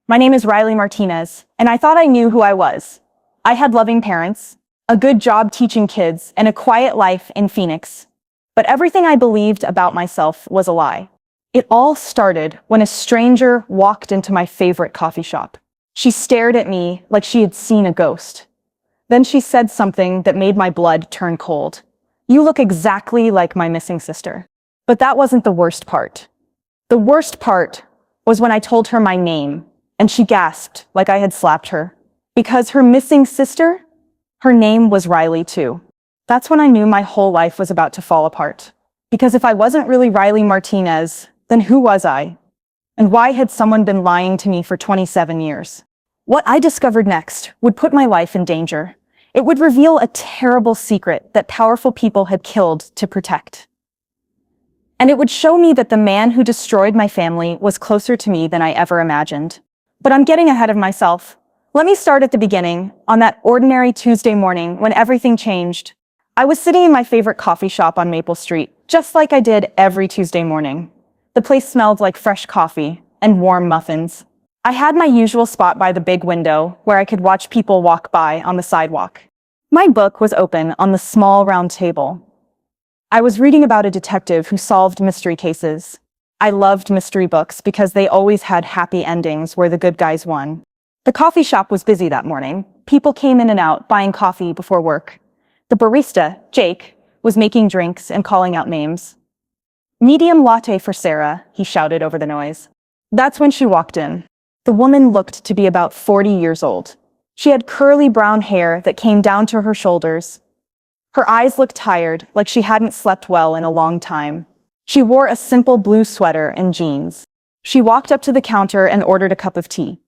My name is Riley Martinez, and I thought I knew who I was. I had loving parents, a good job teaching kids, and a quiet life in Phoenix. But everything I believed about myself was a lie. It all started when a stranger walked into my favorite coffee shop. She stared at me like she had seen a ghost. Then she said something that made my blood turn cold. "You look exactly like my missing sister." But that wasn't the worst part. The worst part was when I told her my name, and she gasped like I had slapped her. Because her missing sister, her name was Riley too. That's when I knew my whole life was about to fall apart. Because if I wasn't really Riley Martinez, then who was I? And why had someone been lying to me for 27 years? What I discovered next would put my life in danger. It would reveal a terrible secret that powerful people had killed to protect. And it would show me that the man who destroyed my family was closer to me than I ever imagined. But I'm getting ahead of myself. Let me start at the beginning, on that ordinary Tuesday morning when everything changed. I was sitting in my favorite coffee shop on Maple Street, just like I did every Tuesday morning. The place smelled like fresh coffee and warm muffins. I had my usual spot by the big window where I could watch people walk by on the sidewalk. My book was open on the small round table. I was reading about a detective who solved mystery cases. I loved mystery books because they always had happy endings where the good guys won. The coffee shop was busy that morning. People came in and out buying coffee before work. The barista, Jake, was making drinks and calling out names. "Medium latte for Sarah," he shouted over the noise. That's when she walked in. The woman looked to be about 40 years old. She had curly brown hair that came down to her shoulders. Her eyes looked tired, like she hadn't slept well in a long time. She wore a simple blue sweater and jeans. She walked up to the counter and ordered a cup of tea.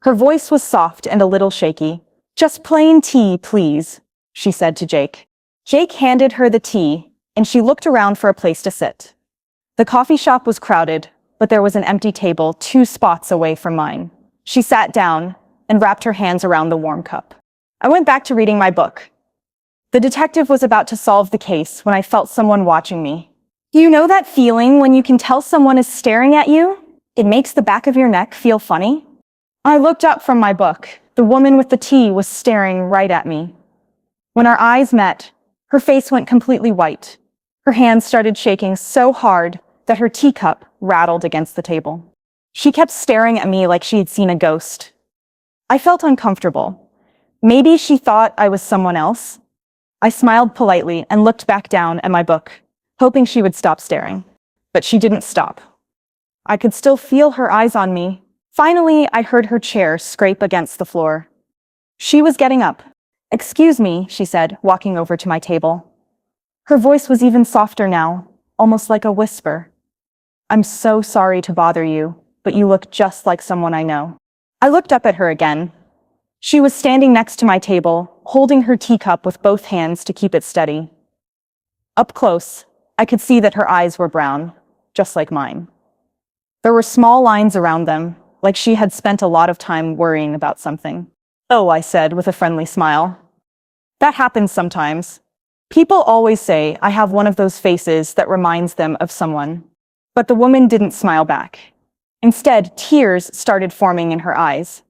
Her voice was soft and a little shaky. "Just plain tea, please," she said to Jake. Jake handed her the tea, and she looked around for a place to sit. The coffee shop was crowded, but there was an empty table 2 spots away from mine. She sat down and wrapped her hands around the warm cup. I went back to reading my book. The detective was about to solve the case when I felt someone watching me. You know that feeling when you can tell someone is staring at you? It makes the back of your neck feel funny. I looked up from my book. The woman with the tea was staring right at me. When our eyes met, her face went completely white. Her hands started shaking so hard that her teacup rattled against the table. She kept staring at me like she had seen a ghost. I felt uncomfortable. Maybe she thought I was someone else. I smiled politely and looked back down at my book, hoping she would stop staring. But she didn't stop. I could still feel her eyes on me. Finally, I heard her chair scrape against the floor. She was getting up. "Excuse me," she said, walking over to my table. Her voice was even softer now, almost like a whisper. "I'm so sorry to bother you, but you look just like someone I know." I looked up at her again. She was standing next to my table, holding her teacup with both hands to keep it steady. Up close, I could see that her eyes were brown, just like mine. There were small lines around them, like she had spent a lot of time worrying about something. "Oh," I said with a friendly smile. "That happens sometimes. People always say I have one of those faces that reminds them of someone." But the woman didn't smile back. Instead, tears started forming in her eyes.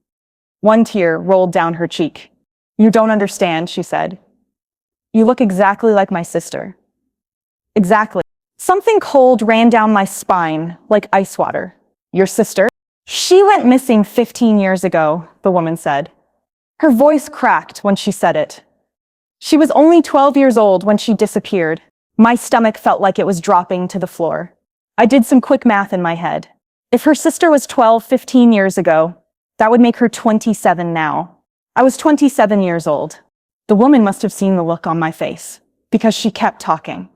One tear rolled down her cheek. "You don't understand," she said. "You look exactly like my sister." Exactly. Something cold ran down my spine, like ice water. "Your sister?" "She went missing 15 years ago," the woman said. Her voice cracked when she said it. "She was only 12 years old when she disappeared." My stomach felt like it was dropping to the floor. I did some quick math in my head. If her sister was 12, 15 years ago, that would make her 27 now. I was 27 years old. The woman must have seen the look on my face, because she kept talking.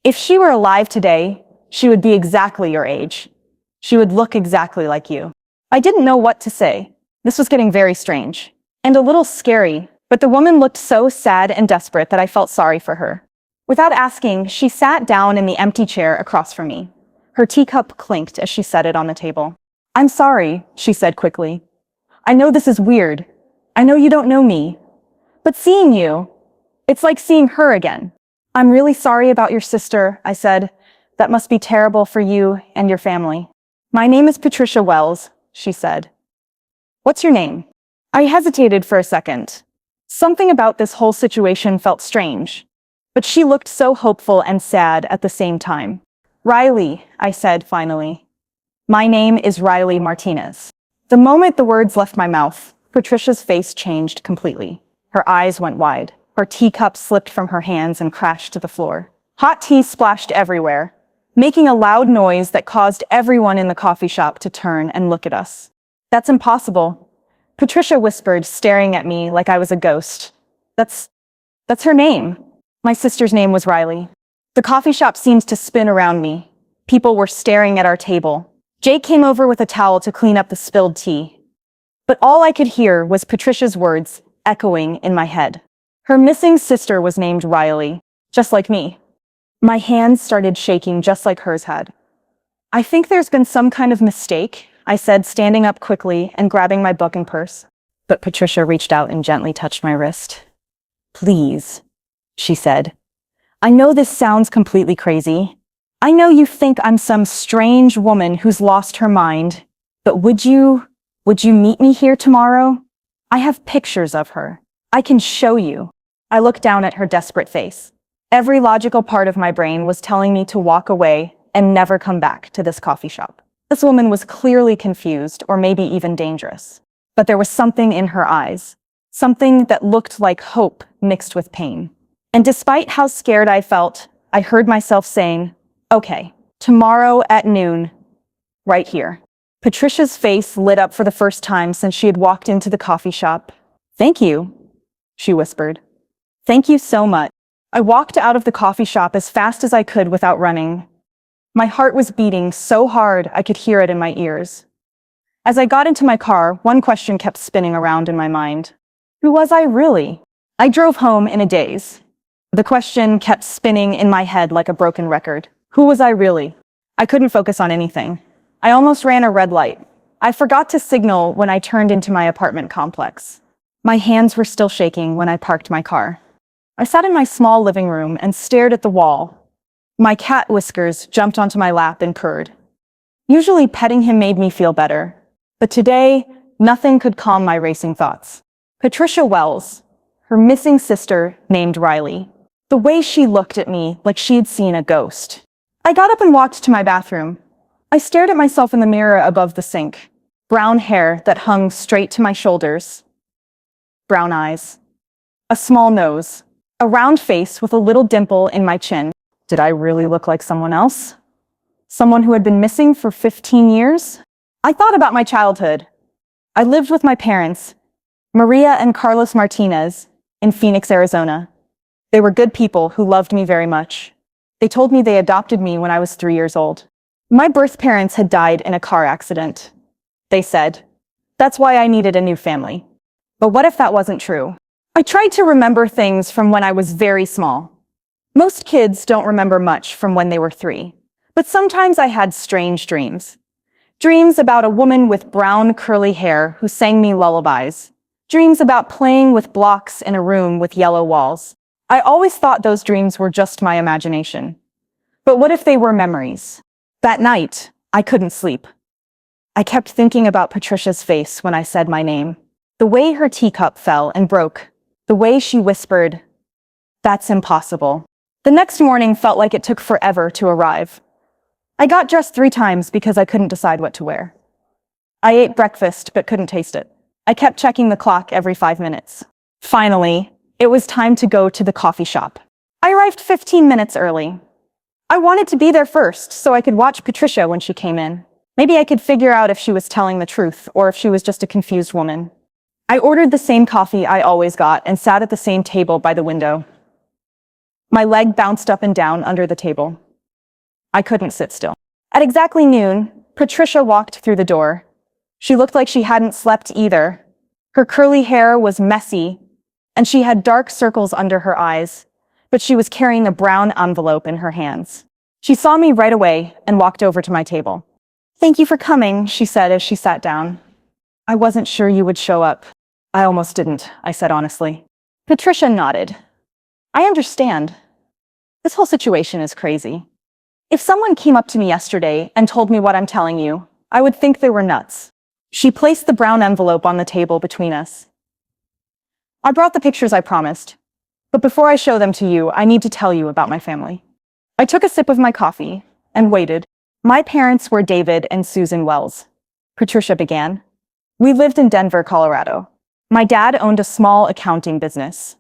"If she were alive today, she would be exactly your age. She would look exactly like you." I didn't know what to say. This was getting very strange, and a little scary, but the woman looked so sad and desperate that I felt sorry for her. Without asking, she sat down in the empty chair across from me. Her teacup clinked as she set it on the table. "I'm sorry," she said quickly. "I know this is weird. I know you don't know me. But seeing you, it's like seeing her again." "I'm really sorry about your sister," I said. "That must be terrible for you and your family." "My name is Patricia Wells," she said. What's your name? I hesitated for a second. Something about this whole situation felt strange, but she looked so hopeful and sad at the same time. Riley, I said finally. My name is Riley Martinez. The moment the words left my mouth, Patricia's face changed completely. Her eyes went wide. Her teacup slipped from her hands and crashed to the floor. Hot tea splashed everywhere, making a loud noise that caused everyone in the coffee shop to turn and look at us. That's impossible, Patricia whispered, staring at me like I was a ghost. That's her name. My sister's name was Riley. The coffee shop seemed to spin around me. People were staring at our table. Jake came over with a towel to clean up the spilled tea. But all I could hear was Patricia's words echoing in my head. Her missing sister was named Riley, just like me. My hands started shaking just like hers had. I think there's been some kind of mistake, I said, standing up quickly and grabbing my book and purse. But Patricia reached out and gently touched my wrist. Please, she said. I know this sounds completely crazy. I know you think I'm some strange woman who's lost her mind, but would you meet me here tomorrow? I have pictures of her. I can show you. I looked down at her desperate face. Every logical part of my brain was telling me to walk away and never come back to this coffee shop. This woman was clearly confused or maybe even dangerous. But there was something in her eyes, something that looked like hope mixed with pain. And despite how scared I felt, I heard myself saying, okay, tomorrow at noon, right here. Patricia's face lit up for the first time since she had walked into the coffee shop. Thank you, she whispered. Thank you so much. I walked out of the coffee shop as fast as I could without running. My heart was beating so hard I could hear it in my ears. As I got into my car, one question kept spinning around in my mind. Who was I really? I drove home in a daze. The question kept spinning in my head like a broken record. Who was I really? I couldn't focus on anything. I almost ran a red light. I forgot to signal when I turned into my apartment complex. My hands were still shaking when I parked my car. I sat in my small living room and stared at the wall. My cat Whiskers jumped onto my lap and purred. Usually petting him made me feel better, but today, nothing could calm my racing thoughts. Patricia Wells, her missing sister named Riley. The way she looked at me like she'd seen a ghost. I got up and walked to my bathroom. I stared at myself in the mirror above the sink. Brown hair that hung straight to my shoulders. Brown eyes. A small nose. A round face with a little dimple in my chin. Did I really look like someone else? Someone who had been missing for 15 years? I thought about my childhood. I lived with my parents, Maria and Carlos Martinez, in Phoenix, Arizona. They were good people who loved me very much. They told me they adopted me when I was 3 years old. My birth parents had died in a car accident. They said, that's why I needed a new family. But what if that wasn't true? I tried to remember things from when I was very small. Most kids don't remember much from when they were 3. But sometimes I had strange dreams. Dreams about a woman with brown curly hair who sang me lullabies. Dreams about playing with blocks in a room with yellow walls. I always thought those dreams were just my imagination. But what if they were memories? That night, I couldn't sleep. I kept thinking about Patricia's face when I said my name. The way her teacup fell and broke. The way she whispered, that's impossible. The next morning felt like it took forever to arrive. I got dressed 3 times because I couldn't decide what to wear. I ate breakfast but couldn't taste it. I kept checking the clock every 5 minutes. Finally, it was time to go to the coffee shop. I arrived 15 minutes early. I wanted to be there first so I could watch Patricia when she came in. Maybe I could figure out if she was telling the truth or if she was just a confused woman. I ordered the same coffee I always got and sat at the same table by the window. My leg bounced up and down under the table. I couldn't sit still. At exactly noon, Patricia walked through the door. She looked like she hadn't slept either. Her curly hair was messy, and she had dark circles under her eyes, but she was carrying a brown envelope in her hands. She saw me right away and walked over to my table. Thank you for coming, she said as she sat down. I wasn't sure you would show up. I almost didn't, I said honestly. Patricia nodded. I understand. This whole situation is crazy. If someone came up to me yesterday and told me what I'm telling you, I would think they were nuts. She placed the brown envelope on the table between us. I brought the pictures I promised. But before I show them to you, I need to tell you about my family. I took a sip of my coffee and waited. My parents were David and Susan Wells. Patricia began. We lived in Denver, Colorado. My dad owned a small accounting business.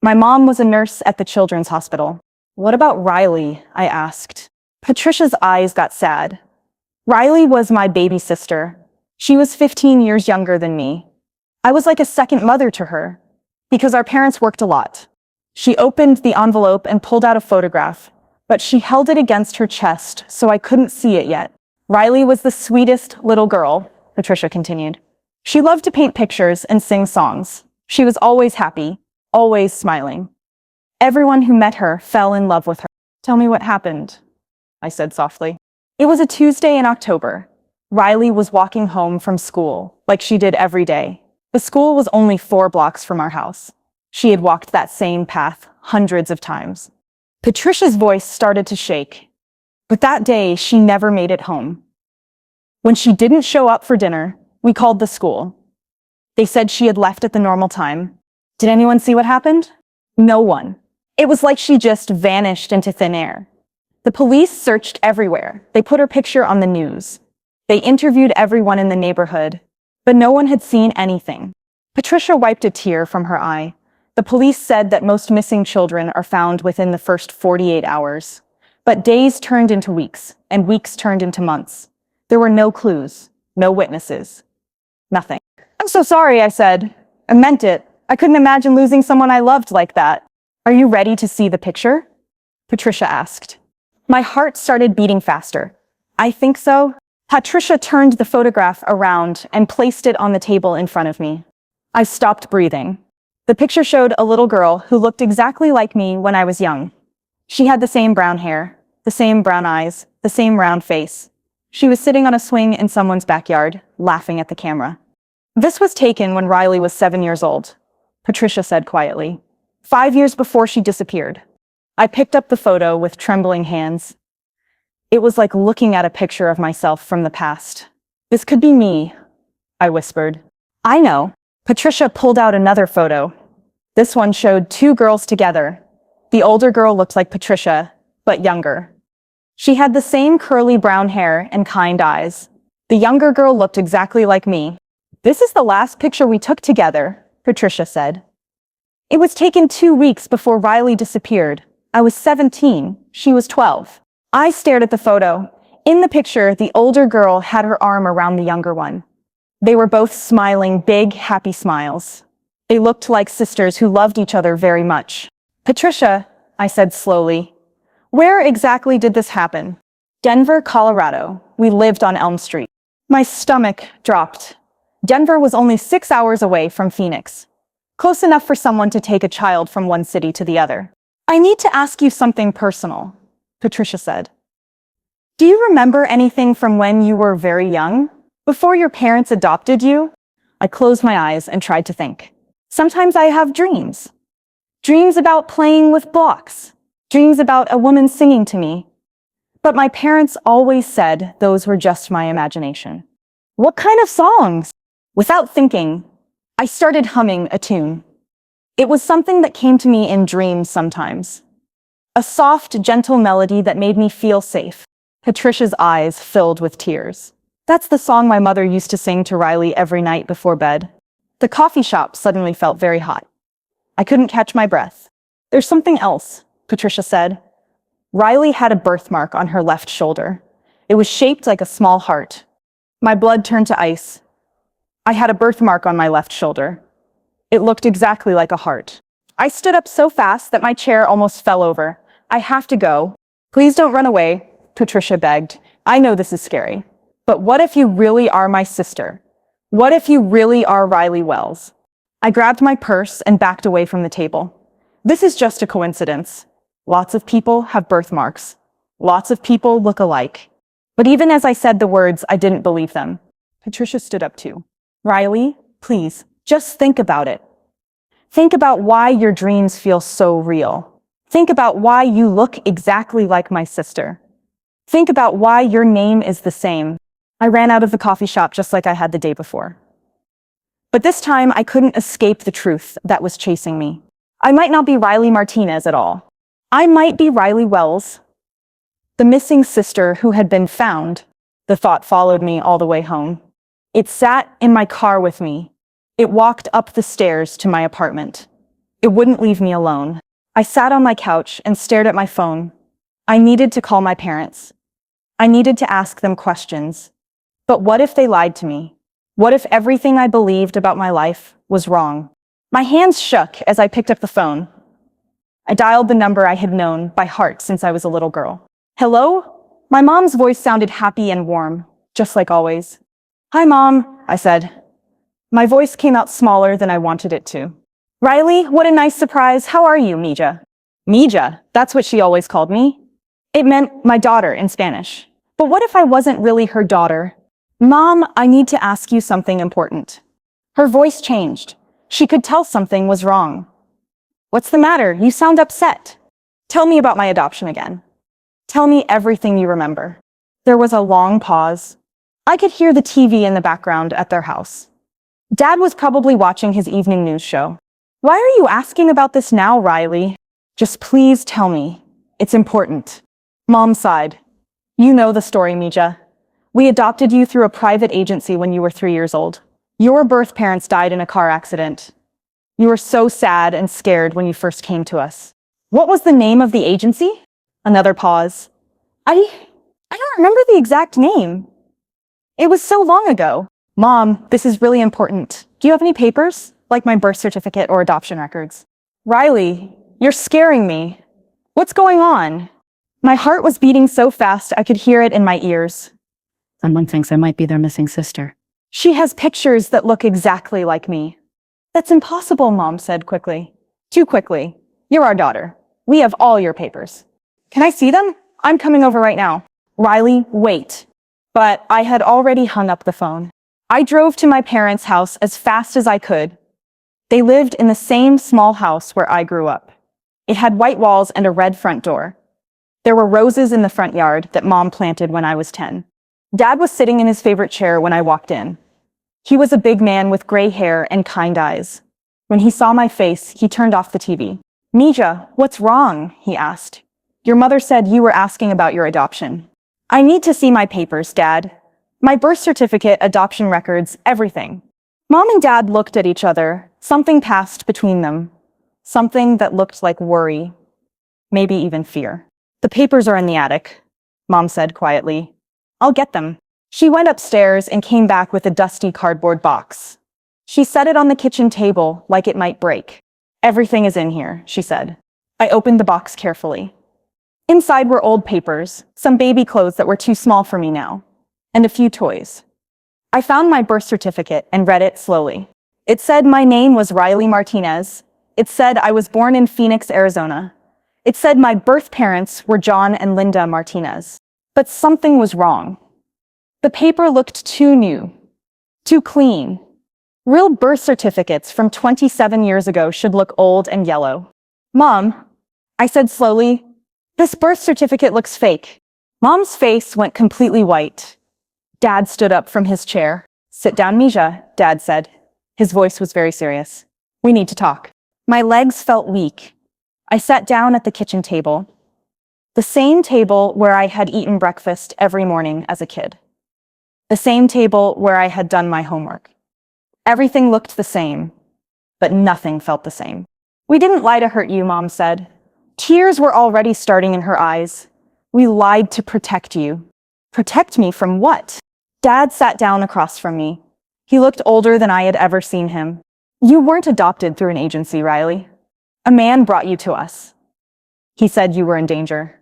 My mom was a nurse at the children's hospital. What about Riley? I asked. Patricia's eyes got sad. Riley was my baby sister. She was 15 years younger than me. I was like a second mother to her, because our parents worked a lot. She opened the envelope and pulled out a photograph, but she held it against her chest, so I couldn't see it yet. Riley was the sweetest little girl, Patricia continued. She loved to paint pictures and sing songs. She was always happy, always smiling. Everyone who met her fell in love with her. Tell me what happened, I said softly. It was a Tuesday in October. Riley was walking home from school, like she did every day. The school was only 4 blocks from our house. She had walked that same path hundreds of times. Patricia's voice started to shake. But that day, she never made it home. When she didn't show up for dinner, we called the school. They said she had left at the normal time. Did anyone see what happened? No one. It was like she just vanished into thin air. The police searched everywhere. They put her picture on the news. They interviewed everyone in the neighborhood, but no one had seen anything. Patricia wiped a tear from her eye. The police said that most missing children are found within the first 48 hours. But days turned into weeks, and weeks turned into months. There were no clues, no witnesses, nothing. I'm so sorry, I said. I meant it. I couldn't imagine losing someone I loved like that. Are you ready to see the picture? Patricia asked. My heart started beating faster. I think so. Patricia turned the photograph around and placed it on the table in front of me. I stopped breathing. The picture showed a little girl who looked exactly like me when I was young. She had the same brown hair, the same brown eyes, the same round face. She was sitting on a swing in someone's backyard, laughing at the camera. This was taken when Riley was 7 years old, Patricia said quietly. 5 years before she disappeared. I picked up the photo with trembling hands. It was like looking at a picture of myself from the past. This could be me, I whispered. I know. Patricia pulled out another photo. This one showed 2 girls together. The older girl looked like Patricia, but younger. She had the same curly brown hair and kind eyes. The younger girl looked exactly like me. This is the last picture we took together, Patricia said. It was taken 2 weeks before Riley disappeared. I was 17, she was 12. I stared at the photo. In the picture, the older girl had her arm around the younger one. They were both smiling big, happy smiles. They looked like sisters who loved each other very much. Patricia, I said slowly, where exactly did this happen? Denver, Colorado. We lived on Elm Street. My stomach dropped. Denver was only 6 hours away from Phoenix. Close enough for someone to take a child from one city to the other. I need to ask you something personal, Patricia said. Do you remember anything from when you were very young? Before your parents adopted you? I closed my eyes and tried to think. Sometimes I have dreams. Dreams about playing with blocks. Dreams about a woman singing to me. But my parents always said those were just my imagination. What kind of songs? Without thinking, I started humming a tune. It was something that came to me in dreams sometimes. A soft, gentle melody that made me feel safe. Patricia's eyes filled with tears. That's the song my mother used to sing to Riley every night before bed. The coffee shop suddenly felt very hot. I couldn't catch my breath. There's something else, Patricia said. Riley had a birthmark on her left shoulder. It was shaped like a small heart. My blood turned to ice. I had a birthmark on my left shoulder. It looked exactly like a heart. I stood up so fast that my chair almost fell over. I have to go. Please don't run away, Patricia begged. I know this is scary. But what if you really are my sister? What if you really are Riley Wells? I grabbed my purse and backed away from the table. This is just a coincidence. Lots of people have birthmarks. Lots of people look alike. But even as I said the words, I didn't believe them. Patricia stood up too. Riley, please, just think about it. Think about why your dreams feel so real. Think about why you look exactly like my sister. Think about why your name is the same. I ran out of the coffee shop just like I had the day before. But this time, I couldn't escape the truth that was chasing me. I might not be Riley Martinez at all. I might be Riley Wells, the missing sister who had been found. The thought followed me all the way home. It sat in my car with me. It walked up the stairs to my apartment. It wouldn't leave me alone. I sat on my couch and stared at my phone. I needed to call my parents. I needed to ask them questions. But what if they lied to me? What if everything I believed about my life was wrong? My hands shook as I picked up the phone. I dialed the number I had known by heart since I was a little girl. Hello? My mom's voice sounded happy and warm, just like always. Hi, Mom, I said. My voice came out smaller than I wanted it to. Riley, what a nice surprise. How are you, Mija? Mija, that's what she always called me. It meant my daughter in Spanish. But what if I wasn't really her daughter? Mom, I need to ask you something important. Her voice changed. She could tell something was wrong. What's the matter? You sound upset. Tell me about my adoption again. Tell me everything you remember. There was a long pause. I could hear the TV in the background at their house. Dad was probably watching his evening news show. Why are you asking about this now, Riley? Just please tell me. It's important. Mom sighed. You know the story, Mija. We adopted you through a private agency when you were 3 years old. Your birth parents died in a car accident. You were so sad and scared when you first came to us. What was the name of the agency? Another pause. I don't remember the exact name. It was so long ago. Mom, this is really important. Do you have any papers? Like my birth certificate or adoption records? Riley, you're scaring me. What's going on? My heart was beating so fast I could hear it in my ears. Someone thinks I might be their missing sister. She has pictures that look exactly like me. That's impossible, Mom said quickly. Too quickly. You're our daughter. We have all your papers. Can I see them? I'm coming over right now. Riley, wait. But I had already hung up the phone. I drove to my parents' house as fast as I could. They lived in the same small house where I grew up. It had white walls and a red front door. There were roses in the front yard that Mom planted when I was 10. Dad was sitting in his favorite chair when I walked in. He was a big man with gray hair and kind eyes. When he saw my face, he turned off the TV. Mija, what's wrong? He asked. Your mother said you were asking about your adoption. I need to see my papers, Dad. My birth certificate, adoption records, everything. Mom and Dad looked at each other. Something passed between them. Something that looked like worry. Maybe even fear. The papers are in the attic, Mom said quietly. I'll get them. She went upstairs and came back with a dusty cardboard box. She set it on the kitchen table like it might break. Everything is in here, she said. I opened the box carefully. Inside were old papers, some baby clothes that were too small for me now, and a few toys. I found my birth certificate and read it slowly. It said my name was Riley Martinez. It said I was born in Phoenix, Arizona. It said my birth parents were John and Linda Martinez. But something was wrong. The paper looked too new, too clean. Real birth certificates from 27 years ago should look old and yellow. Mom, I said slowly, this birth certificate looks fake. Mom's face went completely white. Dad stood up from his chair. Sit down, Mija, Dad said. His voice was very serious. We need to talk. My legs felt weak. I sat down at the kitchen table. The same table where I had eaten breakfast every morning as a kid. The same table where I had done my homework. Everything looked the same, but nothing felt the same. We didn't lie to hurt you, Mom said. Tears were already starting in her eyes. We lied to protect you. Protect me from what? Dad sat down across from me. He looked older than I had ever seen him. You weren't adopted through an agency, Riley. A man brought you to us. He said you were in danger.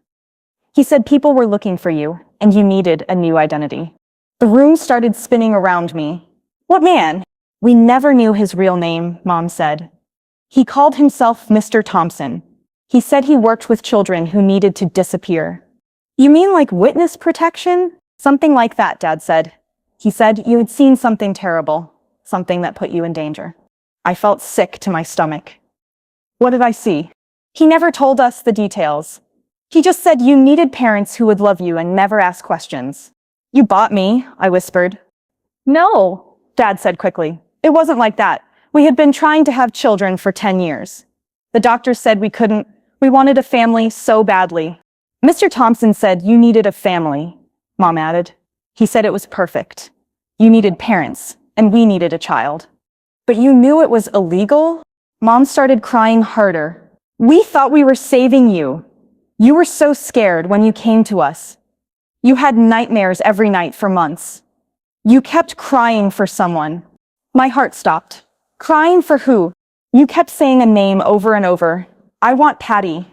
He said people were looking for you, and you needed a new identity. The room started spinning around me. What man? We never knew his real name, Mom said. He called himself Mr. Thompson. He said he worked with children who needed to disappear. You mean like witness protection? Something like that, Dad said. He said you had seen something terrible, something that put you in danger. I felt sick to my stomach. What did I see? He never told us the details. He just said you needed parents who would love you and never ask questions. You bought me, I whispered. No, Dad said quickly. It wasn't like that. We had been trying to have children for 10 years. The doctor said we couldn't. We wanted a family so badly. Mr. Thompson said you needed a family, Mom added. He said it was perfect. You needed parents, and we needed a child. But you knew it was illegal? Mom started crying harder. We thought we were saving you. You were so scared when you came to us. You had nightmares every night for months. You kept crying for someone. My heart stopped. Crying for who? You kept saying a name over and over. I want Patty.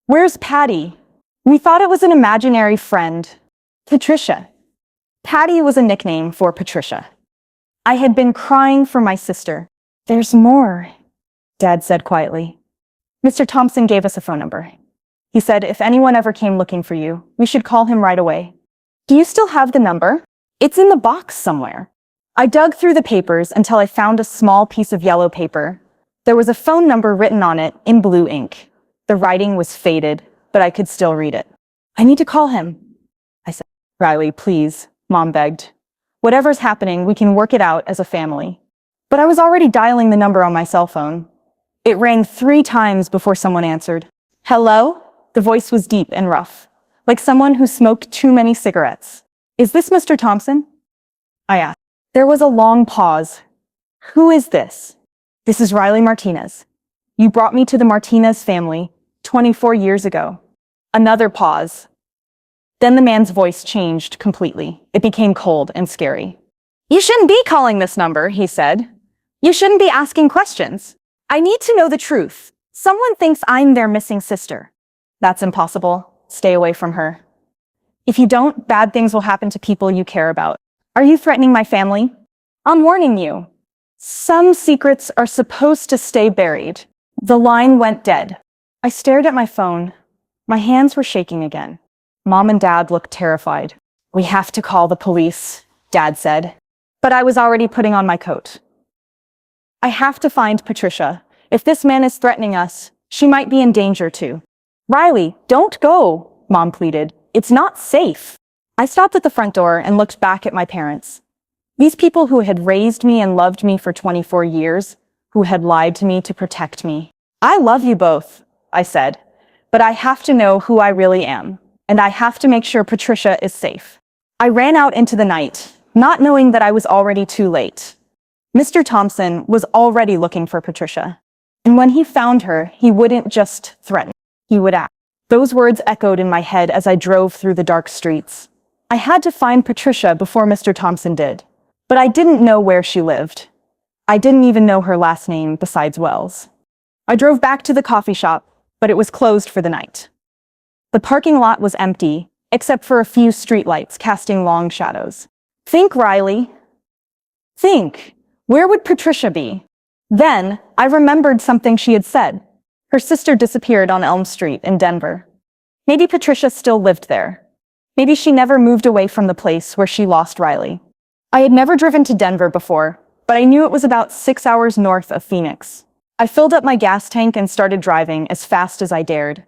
Where's Patty? We thought it was an imaginary friend. Patricia. Patty was a nickname for Patricia. I had been crying for my sister. There's more, Dad said quietly. Mr. Thompson gave us a phone number. He said if anyone ever came looking for you, we should call him right away. Do you still have the number? It's in the box somewhere. I dug through the papers until I found a small piece of yellow paper. There was a phone number written on it in blue ink. The writing was faded, but I could still read it. I need to call him, I said. Riley, please, Mom begged. Whatever's happening, we can work it out as a family. But I was already dialing the number on my cell phone. It rang 3 times before someone answered. Hello? The voice was deep and rough, like someone who smoked too many cigarettes. Is this Mr. Thompson? I asked. There was a long pause. Who is this? This is Riley Martinez. You brought me to the Martinez family 24 years ago. Another pause. Then the man's voice changed completely. It became cold and scary. You shouldn't be calling this number, he said. You shouldn't be asking questions. I need to know the truth. Someone thinks I'm their missing sister. That's impossible. Stay away from her. If you don't, bad things will happen to people you care about. Are you threatening my family? I'm warning you. Some secrets are supposed to stay buried. The line went dead. I stared at my phone. My hands were shaking again. Mom and Dad looked terrified. We have to call the police, Dad said. But I was already putting on my coat. I have to find Patricia. If this man is threatening us, she might be in danger too. Riley, don't go, Mom pleaded. It's not safe. I stopped at the front door and looked back at my parents. These people who had raised me and loved me for 24 years, who had lied to me to protect me. I love you both, I said, but I have to know who I really am, and I have to make sure Patricia is safe. I ran out into the night, not knowing that I was already too late. Mr. Thompson was already looking for Patricia, and when he found her, he wouldn't just threaten, he would act. Those words echoed in my head as I drove through the dark streets. I had to find Patricia before Mr. Thompson did, but I didn't know where she lived. I didn't even know her last name besides Wells. I drove back to the coffee shop, but it was closed for the night. The parking lot was empty, except for a few streetlights casting long shadows. Think, Riley. Think. Where would Patricia be? Then, I remembered something she had said. Her sister disappeared on Elm Street in Denver. Maybe Patricia still lived there. Maybe she never moved away from the place where she lost Riley. I had never driven to Denver before, but I knew it was about 6 hours north of Phoenix. I filled up my gas tank and started driving as fast as I dared.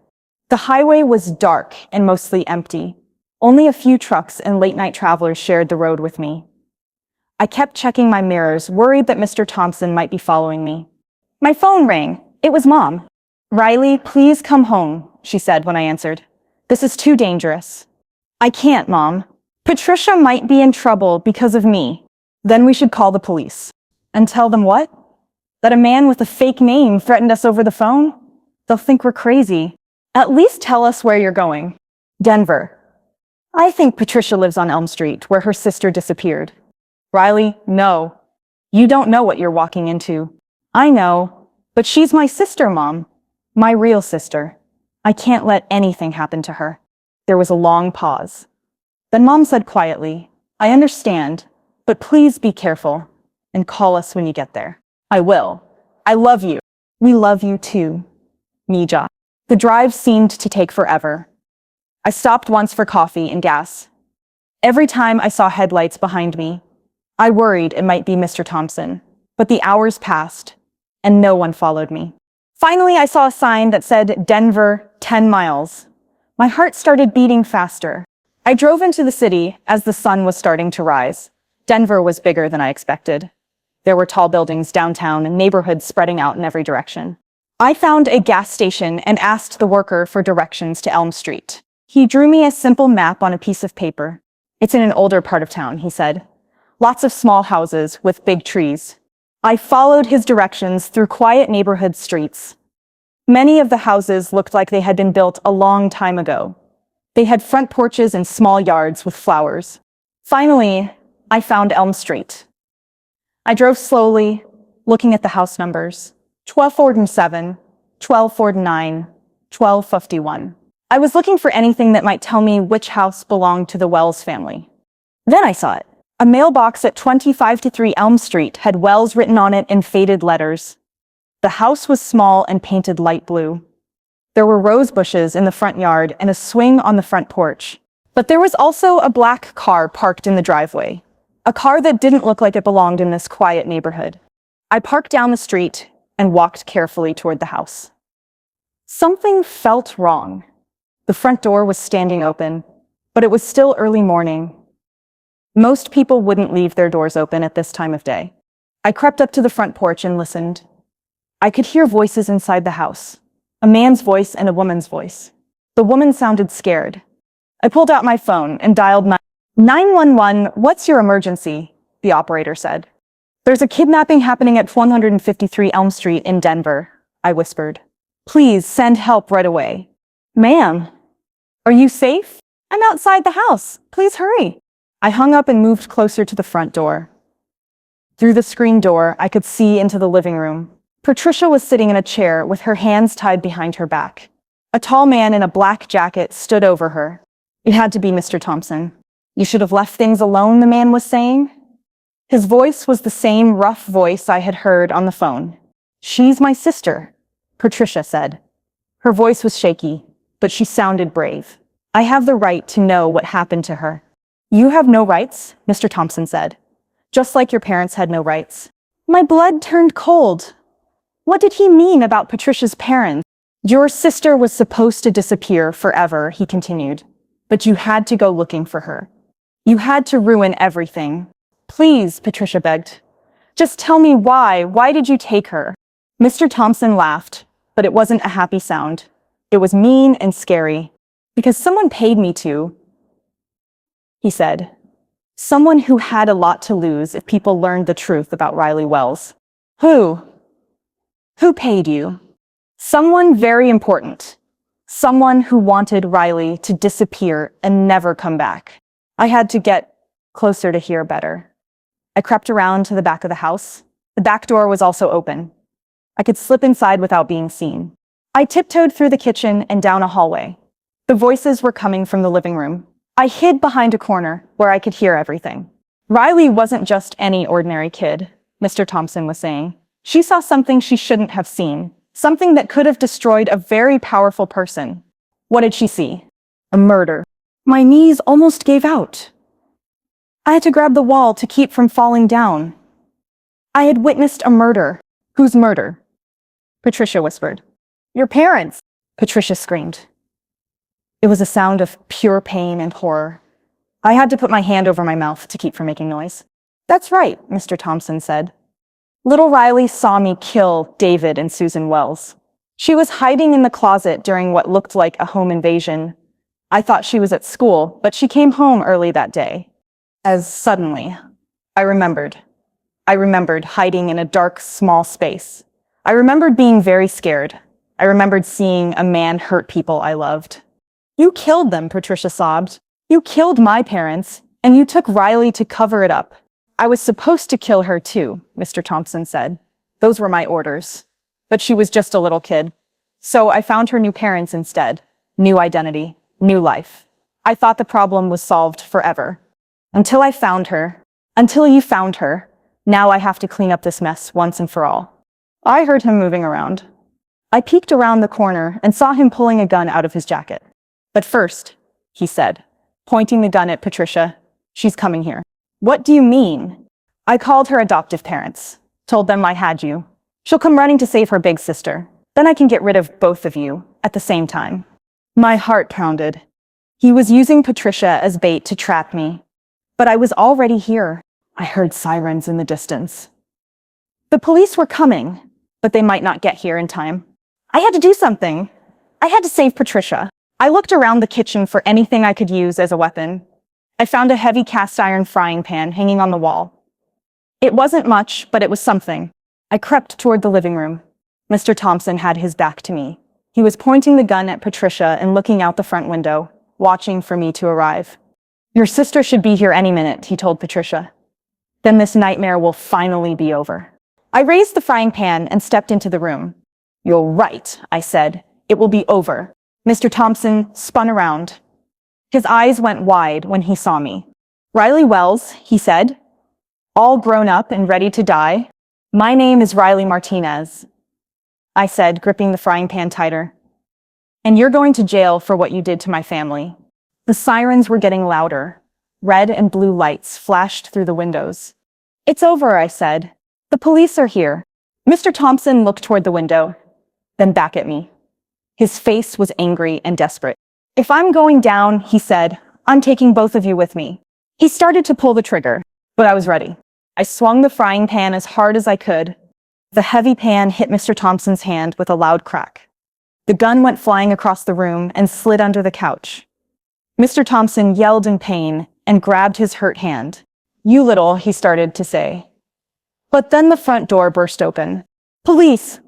The highway was dark and mostly empty. Only a few trucks and late-night travelers shared the road with me. I kept checking my mirrors, worried that Mr. Thompson might be following me. My phone rang. It was Mom. Riley, please come home, she said when I answered. This is too dangerous. I can't, Mom. Patricia might be in trouble because of me. Then we should call the police. And tell them what? That a man with a fake name threatened us over the phone? They'll think we're crazy. At least tell us where you're going. Denver. I think Patricia lives on Elm Street, where her sister disappeared. Riley, no. You don't know what you're walking into. I know, but she's my sister, Mom. My real sister. I can't let anything happen to her. There was a long pause. Then Mom said quietly, I understand, but please be careful and call us when you get there. I will. I love you. We love you too. Mija. The drive seemed to take forever. I stopped once for coffee and gas. Every time I saw headlights behind me, I worried it might be Mr. Thompson, but the hours passed and no one followed me. Finally, I saw a sign that said Denver, 10 miles. My heart started beating faster. I drove into the city as the sun was starting to rise. Denver was bigger than I expected. There were tall buildings downtown and neighborhoods spreading out in every direction. I found a gas station and asked the worker for directions to Elm Street. He drew me a simple map on a piece of paper. It's in an older part of town, he said. Lots of small houses with big trees. I followed his directions through quiet neighborhood streets. Many of the houses looked like they had been built a long time ago. They had front porches and small yards with flowers. Finally, I found Elm Street. I drove slowly, looking at the house numbers. 1247, 1249, 1251. I was looking for anything that might tell me which house belonged to the Wells family. Then I saw it. A mailbox at 25-3 Elm Street had Wells written on it in faded letters. The house was small and painted light blue. There were rose bushes in the front yard and a swing on the front porch. But there was also a black car parked in the driveway. A car that didn't look like it belonged in this quiet neighborhood. I parked down the street and walked carefully toward the house. Something felt wrong. The front door was standing open, but it was still early morning. Most people wouldn't leave their doors open at this time of day. I crept up to the front porch and listened. I could hear voices inside the house, a man's voice and a woman's voice. The woman sounded scared. I pulled out my phone and dialed 911. What's your emergency? The operator said. There's a kidnapping happening at 153 Elm Street in Denver, I whispered. Please send help right away. Ma'am, are you safe? I'm outside the house. Please hurry. I hung up and moved closer to the front door. Through the screen door, I could see into the living room. Patricia was sitting in a chair with her hands tied behind her back. A tall man in a black jacket stood over her. It had to be Mr. Thompson. You should have left things alone, the man was saying. His voice was the same rough voice I had heard on the phone. She's my sister, Patricia said. Her voice was shaky, but she sounded brave. I have the right to know what happened to her. You have no rights, Mr. Thompson said. Just like your parents had no rights. My blood turned cold. What did he mean about Patricia's parents? Your sister was supposed to disappear forever, he continued. But you had to go looking for her. You had to ruin everything. Please, Patricia begged. Just tell me why. Why did you take her? Mr. Thompson laughed, but it wasn't a happy sound. It was mean and scary. Because someone paid me to, he said. Someone who had a lot to lose if people learned the truth about Riley Wells. Who? Who paid you? Someone very important. Someone who wanted Riley to disappear and never come back. I had to get closer to hear better. I crept around to the back of the house. The back door was also open. I could slip inside without being seen. I tiptoed through the kitchen and down a hallway. The voices were coming from the living room. I hid behind a corner where I could hear everything. Riley wasn't just any ordinary kid, Mr. Thompson was saying. She saw something she shouldn't have seen. Something that could have destroyed a very powerful person. What did she see? A murder. My knees almost gave out. I had to grab the wall to keep from falling down. I had witnessed a murder. Whose murder? Patricia whispered. Your parents, Patricia screamed. It was a sound of pure pain and horror. I had to put my hand over my mouth to keep from making noise. That's right, Mr. Thompson said. Little Riley saw me kill David and Susan Wells. She was hiding in the closet during what looked like a home invasion. I thought she was at school, but she came home early that day. As suddenly, I remembered hiding in a dark, small space. I remembered being very scared. I remembered seeing a man hurt people I loved. You killed them, Patricia sobbed. You killed my parents, and you took Riley to cover it up. I was supposed to kill her too, Mr. Thompson said. Those were my orders. But she was just a little kid. So I found her new parents instead. New identity, new life. I thought the problem was solved forever. Until I found her. Until you found her. Now I have to clean up this mess once and for all. I heard him moving around. I peeked around the corner and saw him pulling a gun out of his jacket. But first, he said, pointing the gun at Patricia, she's coming here. What do you mean? I called her adoptive parents, told them I had you. She'll come running to save her big sister. Then I can get rid of both of you at the same time. My heart pounded. He was using Patricia as bait to trap me. But I was already here. I heard sirens in the distance. The police were coming, but they might not get here in time. I had to do something. I had to save Patricia. I looked around the kitchen for anything I could use as a weapon. I found a heavy cast iron frying pan hanging on the wall. It wasn't much, but it was something. I crept toward the living room. Mr. Thompson had his back to me. He was pointing the gun at Patricia and looking out the front window, watching for me to arrive. "Your sister should be here any minute," he told Patricia. "Then this nightmare will finally be over." I raised the frying pan and stepped into the room. "You're right," I said. "It will be over." Mr. Thompson spun around. His eyes went wide when he saw me. "Riley Wells," he said, "all grown up and ready to die?" "My name is Riley Martinez," I said, gripping the frying pan tighter. "And you're going to jail for what you did to my family." The sirens were getting louder. Red and blue lights flashed through the windows. "It's over," I said. "The police are here." Mr. Thompson looked toward the window, then back at me. His face was angry and desperate. "If I'm going down," he said, "I'm taking both of you with me." He started to pull the trigger, but I was ready. I swung the frying pan as hard as I could. The heavy pan hit Mr. Thompson's hand with a loud crack. The gun went flying across the room and slid under the couch. Mr. Thompson yelled in pain and grabbed his hurt hand. "You little," he started to say. But then the front door burst open. "Police!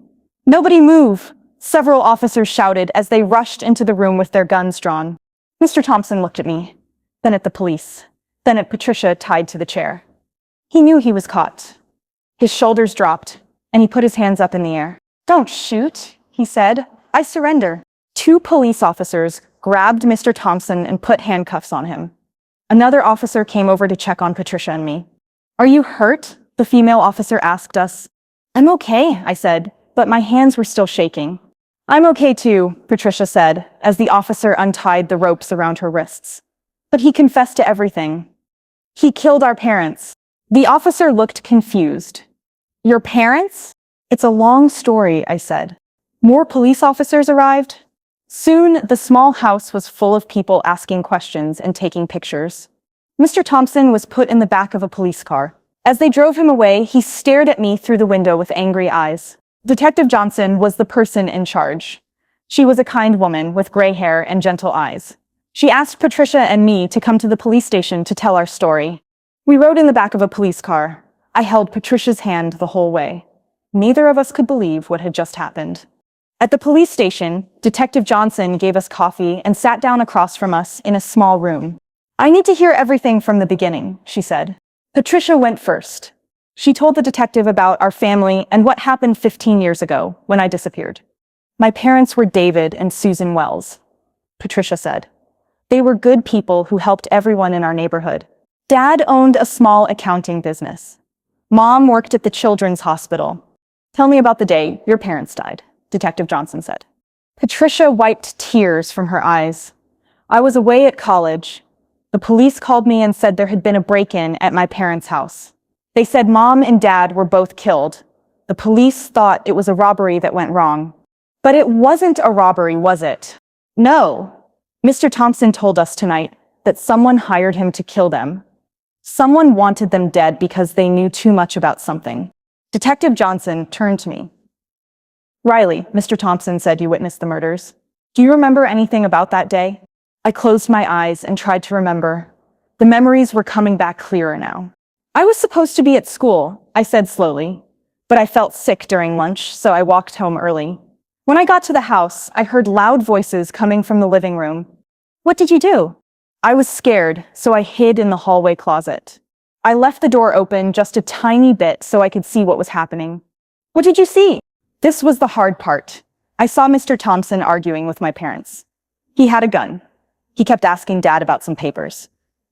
Nobody move!" Several officers shouted as they rushed into the room with their guns drawn. Mr. Thompson looked at me, then at the police, then at Patricia tied to the chair. He knew he was caught. His shoulders dropped, and he put his hands up in the air. "Don't shoot," he said. "I surrender." Two police officers grabbed Mr. Thompson and put handcuffs on him. Another officer came over to check on Patricia and me. "Are you hurt?" the female officer asked us. "I'm okay," I said, but my hands were still shaking. "I'm okay too," Patricia said, as the officer untied the ropes around her wrists. "But he confessed to everything. He killed our parents." The officer looked confused. "Your parents?" "It's a long story," I said. More police officers arrived. Soon, the small house was full of people asking questions and taking pictures. Mr. Thompson was put in the back of a police car. As they drove him away, he stared at me through the window with angry eyes. Detective Johnson was the person in charge. She was a kind woman with gray hair and gentle eyes. She asked Patricia and me to come to the police station to tell our story. We rode in the back of a police car. I held Patricia's hand the whole way. Neither of us could believe what had just happened. At the police station, Detective Johnson gave us coffee and sat down across from us in a small room. "I need to hear everything from the beginning," she said. Patricia went first. She told the detective about our family and what happened 15 years ago when I disappeared. "My parents were David and Susan Wells," Patricia said. "They were good people who helped everyone in our neighborhood. Dad owned a small accounting business. Mom worked at the children's hospital." "Tell me about the day your parents died," Detective Johnson said. Patricia wiped tears from her eyes. "I was away at college. The police called me and said there had been a break-in at my parents' house. They said Mom and Dad were both killed. The police thought it was a robbery that went wrong. But it wasn't a robbery, was it?" "No. Mr. Thompson told us tonight that someone hired him to kill them. Someone wanted them dead because they knew too much about something." Detective Johnson turned to me. "Riley, Mr. Thompson said you witnessed the murders. Do you remember anything about that day?" I closed my eyes and tried to remember. The memories were coming back clearer now. "I was supposed to be at school," I said slowly, "but I felt sick during lunch, so I walked home early. When I got to the house, I heard loud voices coming from the living room." "What did you do?" "I was scared, so I hid in the hallway closet. I left the door open just a tiny bit so I could see what was happening." "What did you see?" This was the hard part. I saw Mr. Thompson arguing with my parents. He had a gun. He kept asking Dad about some papers.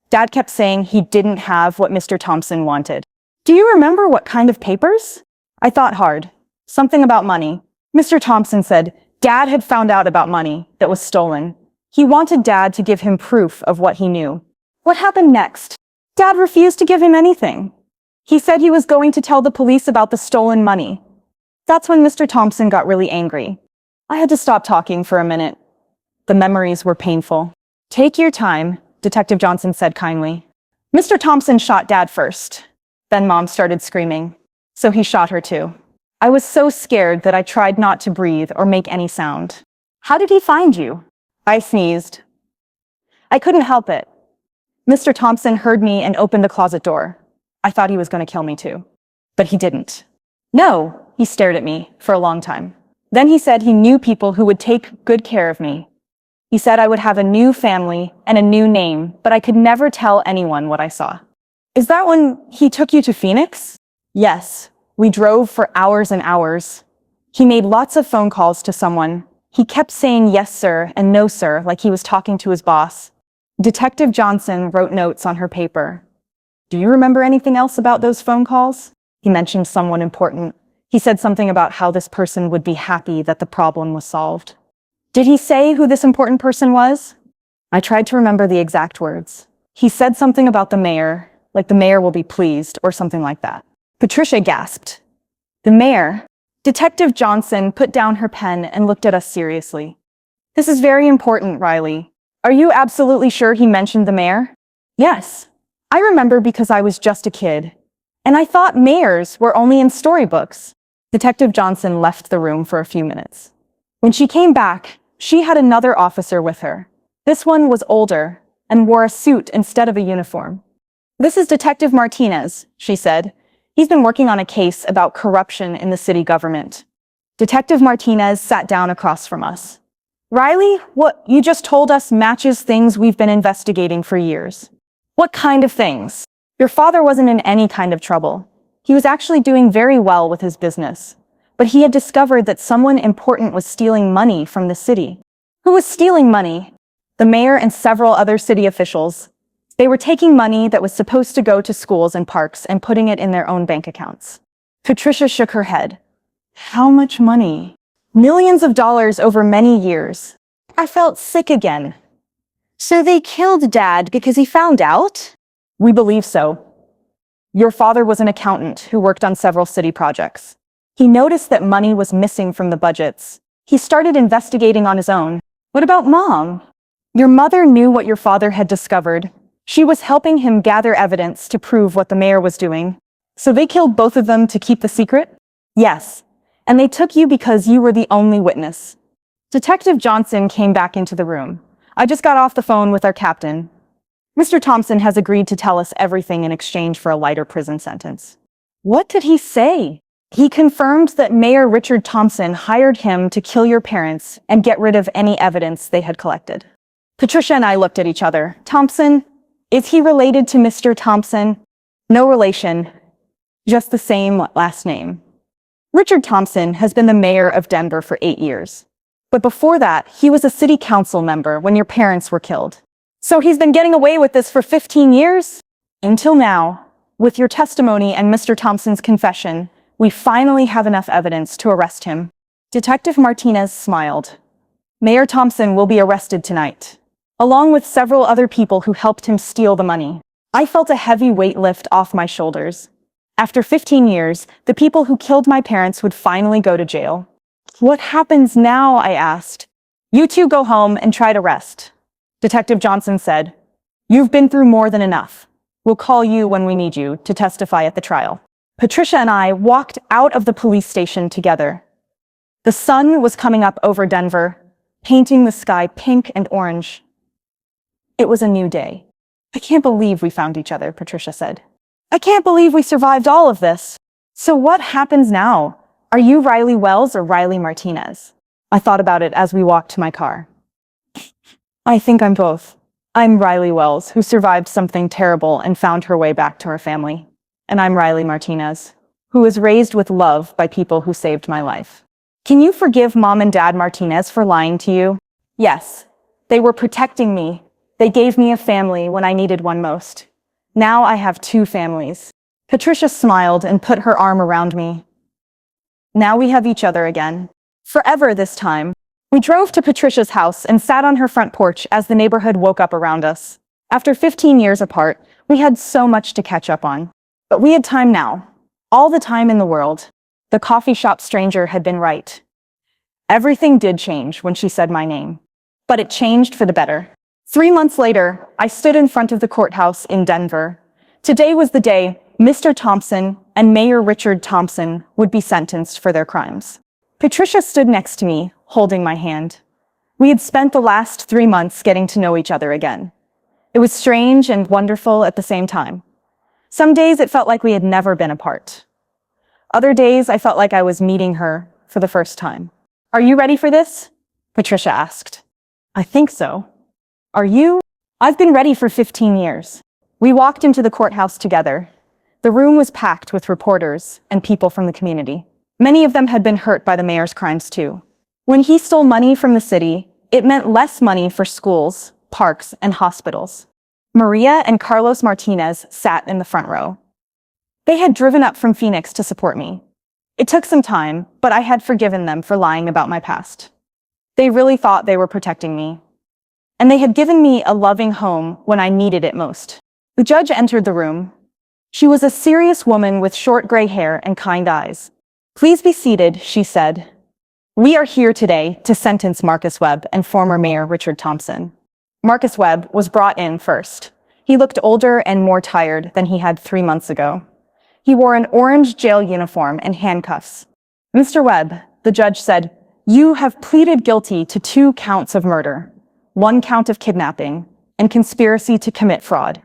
Dad kept saying he didn't have what Mr. Thompson wanted. "Do you remember what kind of papers?" I thought hard. "Something about money." Mr. Thompson said Dad had found out about money that was stolen. He wanted Dad to give him proof of what he knew. "What happened next?" "Dad refused to give him anything. He said he was going to tell the police about the stolen money. That's when Mr. Thompson got really angry. I had to stop talking for a minute. The memories were painful. Take your time, Detective Johnson said kindly. Mr. Thompson shot Dad first. Then Mom started screaming. So he shot her too. I was so scared that I tried not to breathe or make any sound. How did he find you? I sneezed. I couldn't help it. Mr. Thompson heard me and opened the closet door. I thought he was going to kill me too. But he didn't. No, he stared at me for a long time. Then he said he knew people who would take good care of me. He said I would have a new family and a new name, but I could never tell anyone what I saw. Is that when he took you to Phoenix? Yes. We drove for hours and hours. He made lots of phone calls to someone. He kept saying yes, sir, and no, sir, like he was talking to his boss. Detective Johnson wrote notes on her paper. Do you remember anything else about those phone calls? He mentioned someone important. He said something about how this person would be happy that the problem was solved. Did he say who this important person was? I tried to remember the exact words. He said something about the mayor, like the mayor will be pleased, or something like that. Patricia gasped. The mayor? Detective Johnson put down her pen and looked at us seriously. This is very important, Riley. Are you absolutely sure he mentioned the mayor? Yes. I remember because I was just a kid. And I thought mayors were only in storybooks. Detective Johnson left the room for a few minutes. When she came back, she had another officer with her. This one was older and wore a suit instead of a uniform. This is Detective Martinez, she said. He's been working on a case about corruption in the city government. Detective Martinez sat down across from us. Riley, what you just told us matches things we've been investigating for years. What kind of things? Your father wasn't in any kind of trouble. He was actually doing very well with his business. But he had discovered that someone important was stealing money from the city. Who was stealing money? The mayor and several other city officials. They were taking money that was supposed to go to schools and parks and putting it in their own bank accounts. Patricia shook her head. How much money? Millions of dollars over many years. I felt sick again. So they killed Dad because he found out? We believe so. Your father was an accountant who worked on several city projects. He noticed that money was missing from the budgets. He started investigating on his own. What about Mom? Your mother knew what your father had discovered. She was helping him gather evidence to prove what the mayor was doing. So they killed both of them to keep the secret? Yes. And they took you because you were the only witness. Detective Johnson came back into the room. I just got off the phone with our captain. Mr. Thompson has agreed to tell us everything in exchange for a lighter prison sentence. What did he say? He confirmed that Mayor Richard Thompson hired him to kill your parents and get rid of any evidence they had collected. Patricia and I looked at each other. Thompson? Is he related to Mr. Thompson? No relation. Just the same last name. Richard Thompson has been the mayor of Denver for 8 years. But before that, he was a city council member when your parents were killed. So he's been getting away with this for 15 years? Until now, with your testimony and Mr. Thompson's confession, we finally have enough evidence to arrest him. Detective Martinez smiled. Mayor Thompson will be arrested tonight, along with several other people who helped him steal the money. I felt a heavy weight lift off my shoulders. After 15 years, the people who killed my parents would finally go to jail. What happens now? I asked. You two go home and try to rest. Detective Johnson said, You've been through more than enough. We'll call you when we need you to testify at the trial. Patricia and I walked out of the police station together. The sun was coming up over Denver, painting the sky pink and orange. It was a new day. I can't believe we found each other, Patricia said. I can't believe we survived all of this. So what happens now? Are you Riley Wells or Riley Martinez? I thought about it as we walked to my car. I think I'm both. I'm Riley Wells, who survived something terrible and found her way back to her family. And I'm Riley Martinez, who was raised with love by people who saved my life. Can you forgive Mom and Dad Martinez for lying to you? Yes. They were protecting me. They gave me a family when I needed one most. Now I have 2 families. Patricia smiled and put her arm around me. Now we have each other again. Forever this time. We drove to Patricia's house and sat on her front porch as the neighborhood woke up around us. After 15 years apart, we had so much to catch up on. But we had time now. All the time in the world. The coffee shop stranger had been right. Everything did change when she said my name. But it changed for the better. 3 months later, I stood in front of the courthouse in Denver. Today was the day Mr. Thompson and Mayor Richard Thompson would be sentenced for their crimes. Patricia stood next to me, holding my hand. We had spent the last 3 months getting to know each other again. It was strange and wonderful at the same time. Some days it felt like we had never been apart. Other days I felt like I was meeting her for the first time. "Are you ready for this?" Patricia asked. "I think so." "Are you?" "I've been ready for 15 years. We walked into the courthouse together. The room was packed with reporters and people from the community. Many of them had been hurt by the mayor's crimes too. When he stole money from the city, it meant less money for schools, parks, and hospitals. Maria and Carlos Martinez sat in the front row. They had driven up from Phoenix to support me. It took some time, but I had forgiven them for lying about my past. They really thought they were protecting me. And they had given me a loving home when I needed it most. The judge entered the room. She was a serious woman with short gray hair and kind eyes. "Please be seated," she said. "We are here today to sentence Marcus Webb and former Mayor Richard Thompson." Marcus Webb was brought in first. He looked older and more tired than he had 3 months ago. He wore an orange jail uniform and handcuffs. "Mr. Webb," the judge said, "you have pleaded guilty to 2 counts of murder, 1 count of kidnapping, and conspiracy to commit fraud.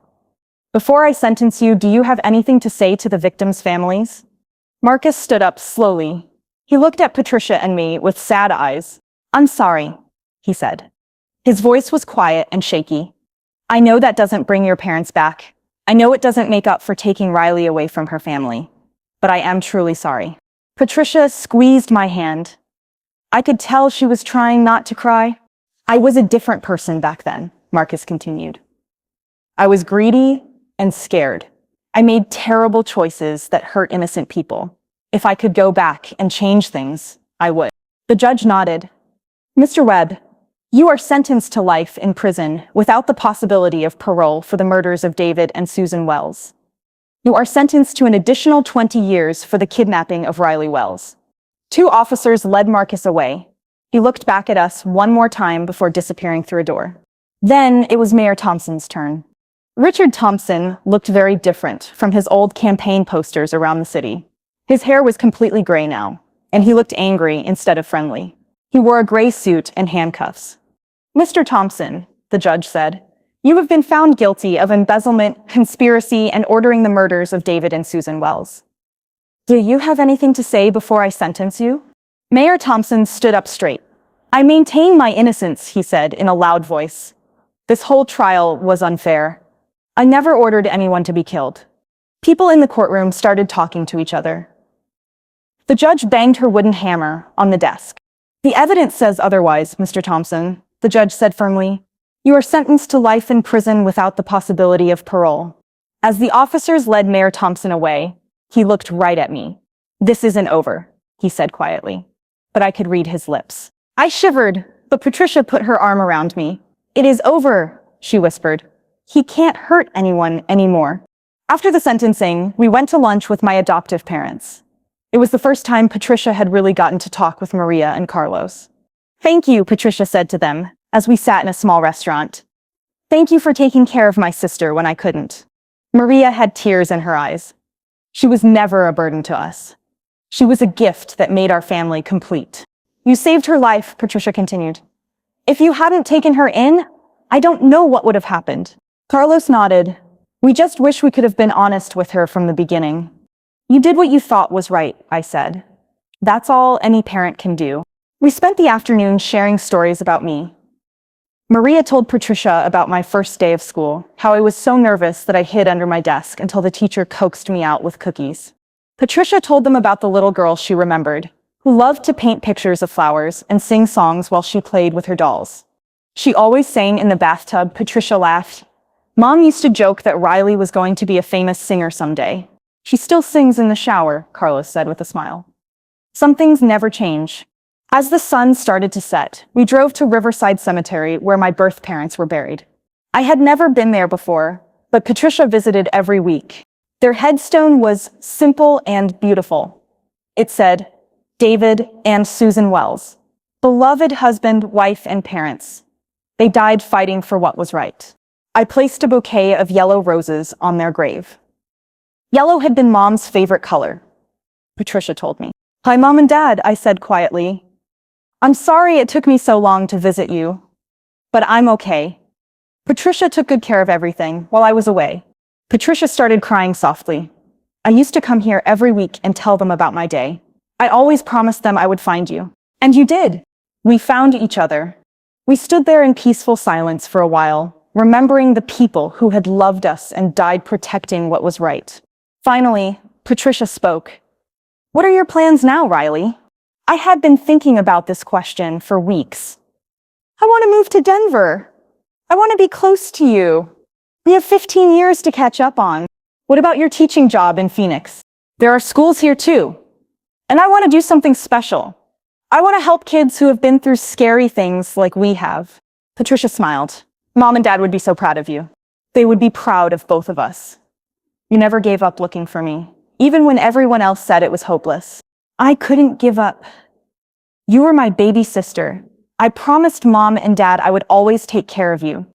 Before I sentence you, do you have anything to say to the victims' families?" Marcus stood up slowly. He looked at Patricia and me with sad eyes. "I'm sorry," he said. His voice was quiet and shaky. "I know that doesn't bring your parents back. I know it doesn't make up for taking Riley away from her family. But I am truly sorry." Patricia squeezed my hand. I could tell she was trying not to cry. "I was a different person back then," Marcus continued. "I was greedy and scared. I made terrible choices that hurt innocent people. If I could go back and change things, I would." The judge nodded. "Mr. Webb, you are sentenced to life in prison without the possibility of parole for the murders of David and Susan Wells. You are sentenced to an additional 20 years for the kidnapping of Riley Wells." 2 officers led Marcus away. He looked back at us one more time before disappearing through a door. Then it was Mayor Thompson's turn. Richard Thompson looked very different from his old campaign posters around the city. His hair was completely gray now, and he looked angry instead of friendly. He wore a gray suit and handcuffs. "Mr. Thompson," the judge said, "you have been found guilty of embezzlement, conspiracy, and ordering the murders of David and Susan Wells. Do you have anything to say before I sentence you?" Mayor Thompson stood up straight. "I maintain my innocence," he said in a loud voice. "This whole trial was unfair. I never ordered anyone to be killed." People in the courtroom started talking to each other. The judge banged her wooden hammer on the desk. "The evidence says otherwise, Mr. Thompson," the judge said firmly. "You are sentenced to life in prison without the possibility of parole." As the officers led Mayor Thompson away, he looked right at me. "This isn't over," he said quietly, but I could read his lips. I shivered, but Patricia put her arm around me. "It is over," she whispered. "He can't hurt anyone anymore." After the sentencing, we went to lunch with my adoptive parents. It was the first time Patricia had really gotten to talk with Maria and Carlos. "Thank you," Patricia said to them, as we sat in a small restaurant. "Thank you for taking care of my sister when I couldn't." Maria had tears in her eyes. She was never a burden to us. She was a gift that made our family complete. "You saved her life," Patricia continued. "If you hadn't taken her in, I don't know what would have happened." Carlos nodded. "We just wish we could have been honest with her from the beginning." "You did what you thought was right," I said. "That's all any parent can do." We spent the afternoon sharing stories about me. Maria told Patricia about my first day of school, how I was so nervous that I hid under my desk until the teacher coaxed me out with cookies. Patricia told them about the little girl she remembered, who loved to paint pictures of flowers and sing songs while she played with her dolls. "She always sang in the bathtub," Patricia laughed. "Mom used to joke that Riley was going to be a famous singer someday." "She still sings in the shower," Carlos said with a smile. Some things never change. As the sun started to set, we drove to Riverside Cemetery where my birth parents were buried. I had never been there before, but Patricia visited every week. Their headstone was simple and beautiful. It said, "David and Susan Wells, beloved husband, wife, and parents. They died fighting for what was right. I placed a bouquet of yellow roses on their grave. Yellow had been Mom's favorite color, Patricia told me. "Hi, Mom and Dad," I said quietly. "I'm sorry it took me so long to visit you, but I'm okay. Patricia took good care of everything while I was away." Patricia started crying softly. "I used to come here every week and tell them about my day. I always promised them I would find you. And you did. We found each other." We stood there in peaceful silence for a while, remembering the people who had loved us and died protecting what was right. Finally, Patricia spoke. "What are your plans now, Riley?" I had been thinking about this question for weeks. "I want to move to Denver. I want to be close to you. We have 15 years to catch up on." "What about your teaching job in Phoenix?" "There are schools here too. And I want to do something special. I want to help kids who have been through scary things like we have." Patricia smiled. "Mom and Dad would be so proud of you. They would be proud of both of us. You never gave up looking for me, even when everyone else said it was hopeless." "I couldn't give up. You were my baby sister. I promised Mom and Dad I would always take care of you."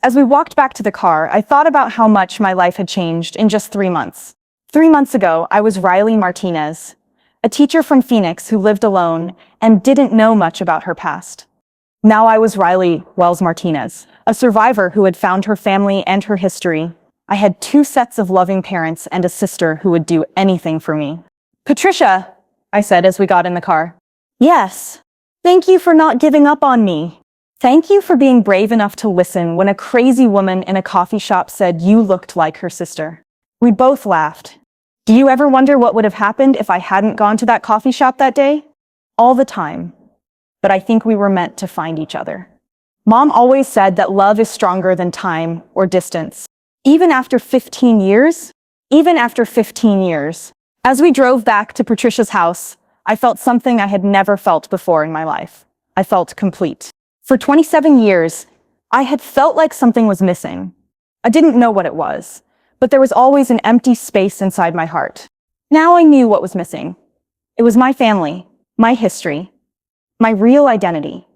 As we walked back to the car, I thought about how much my life had changed in just 3 months. 3 months ago, I was Riley Martinez, a teacher from Phoenix who lived alone and didn't know much about her past. Now I was Riley Wells Martinez, a survivor who had found her family and her history. I had 2 sets of loving parents and a sister who would do anything for me. "Patricia," I said as we got in the car. "Yes. Thank you for not giving up on me. Thank you for being brave enough to listen when a crazy woman in a coffee shop said you looked like her sister." We both laughed. Do you ever wonder what would have happened if I hadn't gone to that coffee shop that day? All the time. But I think we were meant to find each other. Mom always said that love is stronger than time or distance. Even after 15 years? Even after 15 years. As we drove back to Patricia's house, I felt something I had never felt before in my life. I felt complete. For 27 years, I had felt like something was missing. I didn't know what it was, but there was always an empty space inside my heart. Now I knew what was missing. It was my family, my history, my real identity.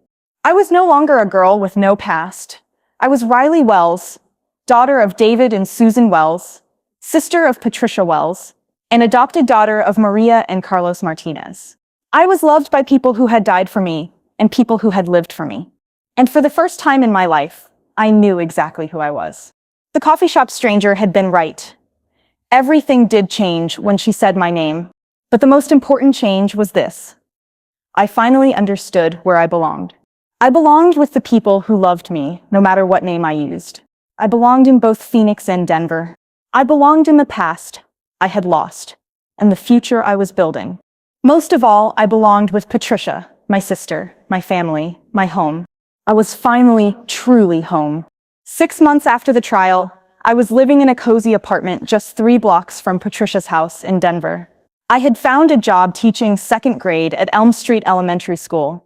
I was no longer a girl with no past. I was Riley Wells, daughter of David and Susan Wells, sister of Patricia Wells, and adopted daughter of Maria and Carlos Martinez. I was loved by people who had died for me and people who had lived for me. And for the first time in my life, I knew exactly who I was. The coffee shop stranger had been right. Everything did change when she said my name, but the most important change was this. I finally understood where I belonged. I belonged with the people who loved me, no matter what name I used. I belonged in both Phoenix and Denver. I belonged in the past I had lost, and the future I was building. Most of all, I belonged with Patricia, my sister, my family, my home. I was finally, truly home. 6 months after the trial, I was living in a cozy apartment just 3 blocks from Patricia's house in Denver. I had found a job teaching 2nd grade at Elm Street Elementary School.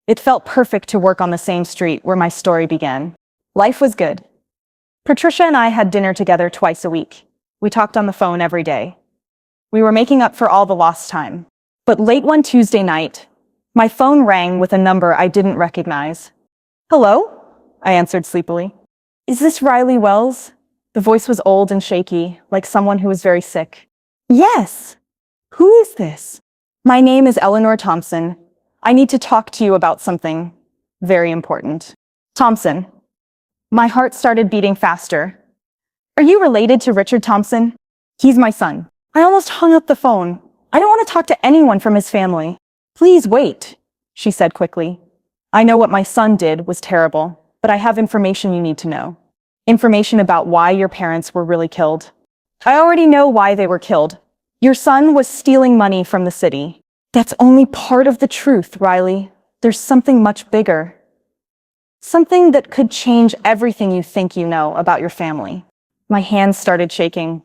It felt perfect to work on the same street where my story began. Life was good. Patricia and I had dinner together twice a week. We talked on the phone every day. We were making up for all the lost time. But late one Tuesday night, my phone rang with a number I didn't recognize. "Hello?" I answered sleepily. "Is this Riley Wells?" The voice was old and shaky, like someone who was very sick. "Yes. Who is this?" "My name is Eleanor Thompson. I need to talk to you about something very important." "Thompson." My heart started beating faster. "Are you related to Richard Thompson?" "He's my son." I almost hung up the phone. "I don't want to talk to anyone from his family." "Please wait," she said quickly. "I know what my son did was terrible, but I have information you need to know. Information about why your parents were really killed." "I already know why they were killed. Your son was stealing money from the city." "That's only part of the truth, Riley. There's something much bigger. Something that could change everything you think you know about your family." My hands started shaking.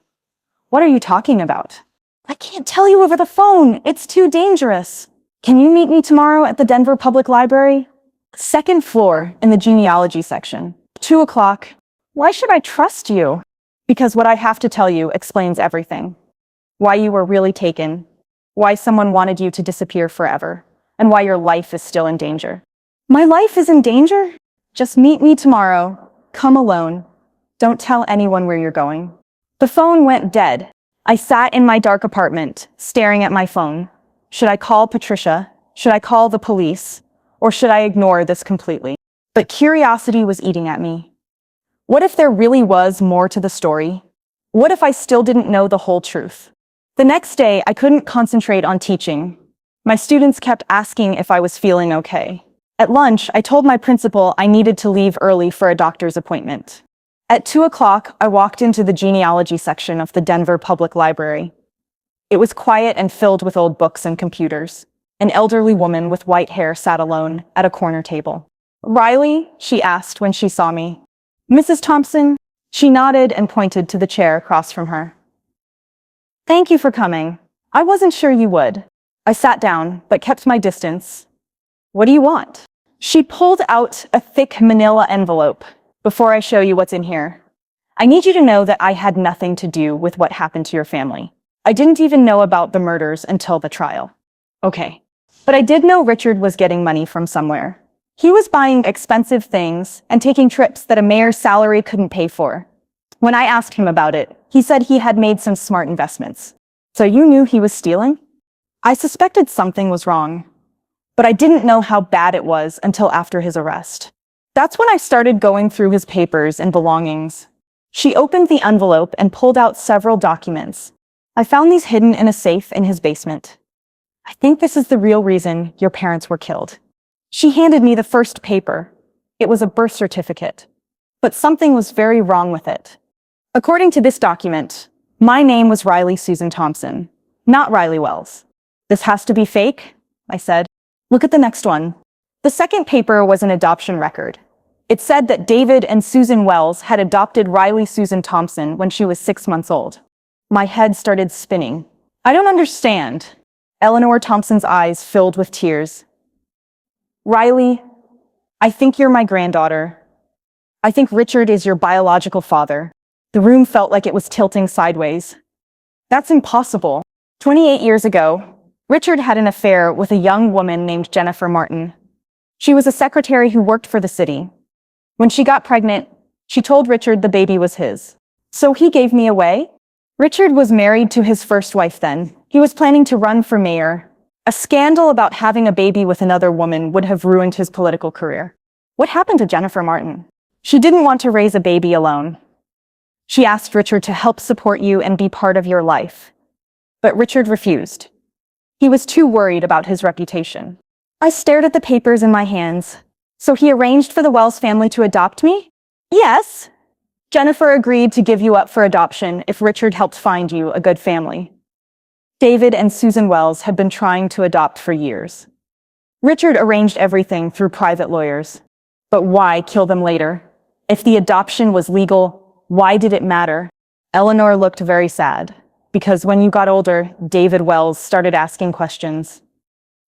"What are you talking about?" "I can't tell you over the phone. It's too dangerous." "Can you meet me tomorrow at the Denver Public Library?" 2nd floor in the genealogy section. 2 o'clock. "Why should I trust you?" "Because what I have to tell you explains everything. Why you were really taken, why someone wanted you to disappear forever, and why your life is still in danger." "My life is in danger?" Just meet me tomorrow. Come alone. Don't tell anyone where you're going. The phone went dead. I sat in my dark apartment, staring at my phone. Should I call Patricia? Should I call the police? Or should I ignore this completely? But curiosity was eating at me. What if there really was more to the story? What if I still didn't know the whole truth? The next day, I couldn't concentrate on teaching. My students kept asking if I was feeling okay. At lunch, I told my principal I needed to leave early for a doctor's appointment. At 2 o'clock, I walked into the genealogy section of the Denver Public Library. It was quiet and filled with old books and computers. An elderly woman with white hair sat alone at a corner table. "Riley?" she asked when she saw me. "Mrs. Thompson?" She nodded and pointed to the chair across from her. "Thank you for coming. I wasn't sure you would." I sat down, but kept my distance. "What do you want?" She pulled out a thick manila envelope. "Before I show you what's in here, I need you to know that I had nothing to do with what happened to your family. I didn't even know about the murders until the trial." "Okay. But I did know Richard was getting money from somewhere. He was buying expensive things and taking trips that a mayor's salary couldn't pay for. When I asked him about it, he said he had made some smart investments." "So you knew he was stealing?" I suspected something was wrong, but I didn't know how bad it was until after his arrest. That's when I started going through his papers and belongings. She opened the envelope and pulled out several documents. "I found these hidden in a safe in his basement. I think this is the real reason your parents were killed." She handed me the first paper. It was a birth certificate, but something was very wrong with it. According to this document, my name was Riley Susan Thompson, not Riley Wells. "This has to be fake," I said. "Look at the next one." The second paper was an adoption record. It said that David and Susan Wells had adopted Riley Susan Thompson when she was 6 months old. My head started spinning. "I don't understand." Eleanor Thompson's eyes filled with tears. "Riley, I think you're my granddaughter. I think Richard is your biological father." The room felt like it was tilting sideways. "That's impossible." 28 years ago, Richard had an affair with a young woman named Jennifer Martin. She was a secretary who worked for the city. When she got pregnant, she told Richard the baby was his. So he gave me away? Richard was married to his first wife then. He was planning to run for mayor. A scandal about having a baby with another woman would have ruined his political career. What happened to Jennifer Martin? She didn't want to raise a baby alone. She asked Richard to help support you and be part of your life. But Richard refused. He was too worried about his reputation. I stared at the papers in my hands. "So he arranged for the Wells family to adopt me?" "Yes." "Jennifer agreed to give you up for adoption if Richard helped find you a good family." David and Susan Wells had been trying to adopt for years. Richard arranged everything through private lawyers. But why kill them later? If the adoption was legal, why did it matter? Eleanor looked very sad, because when you got older, David Wells started asking questions.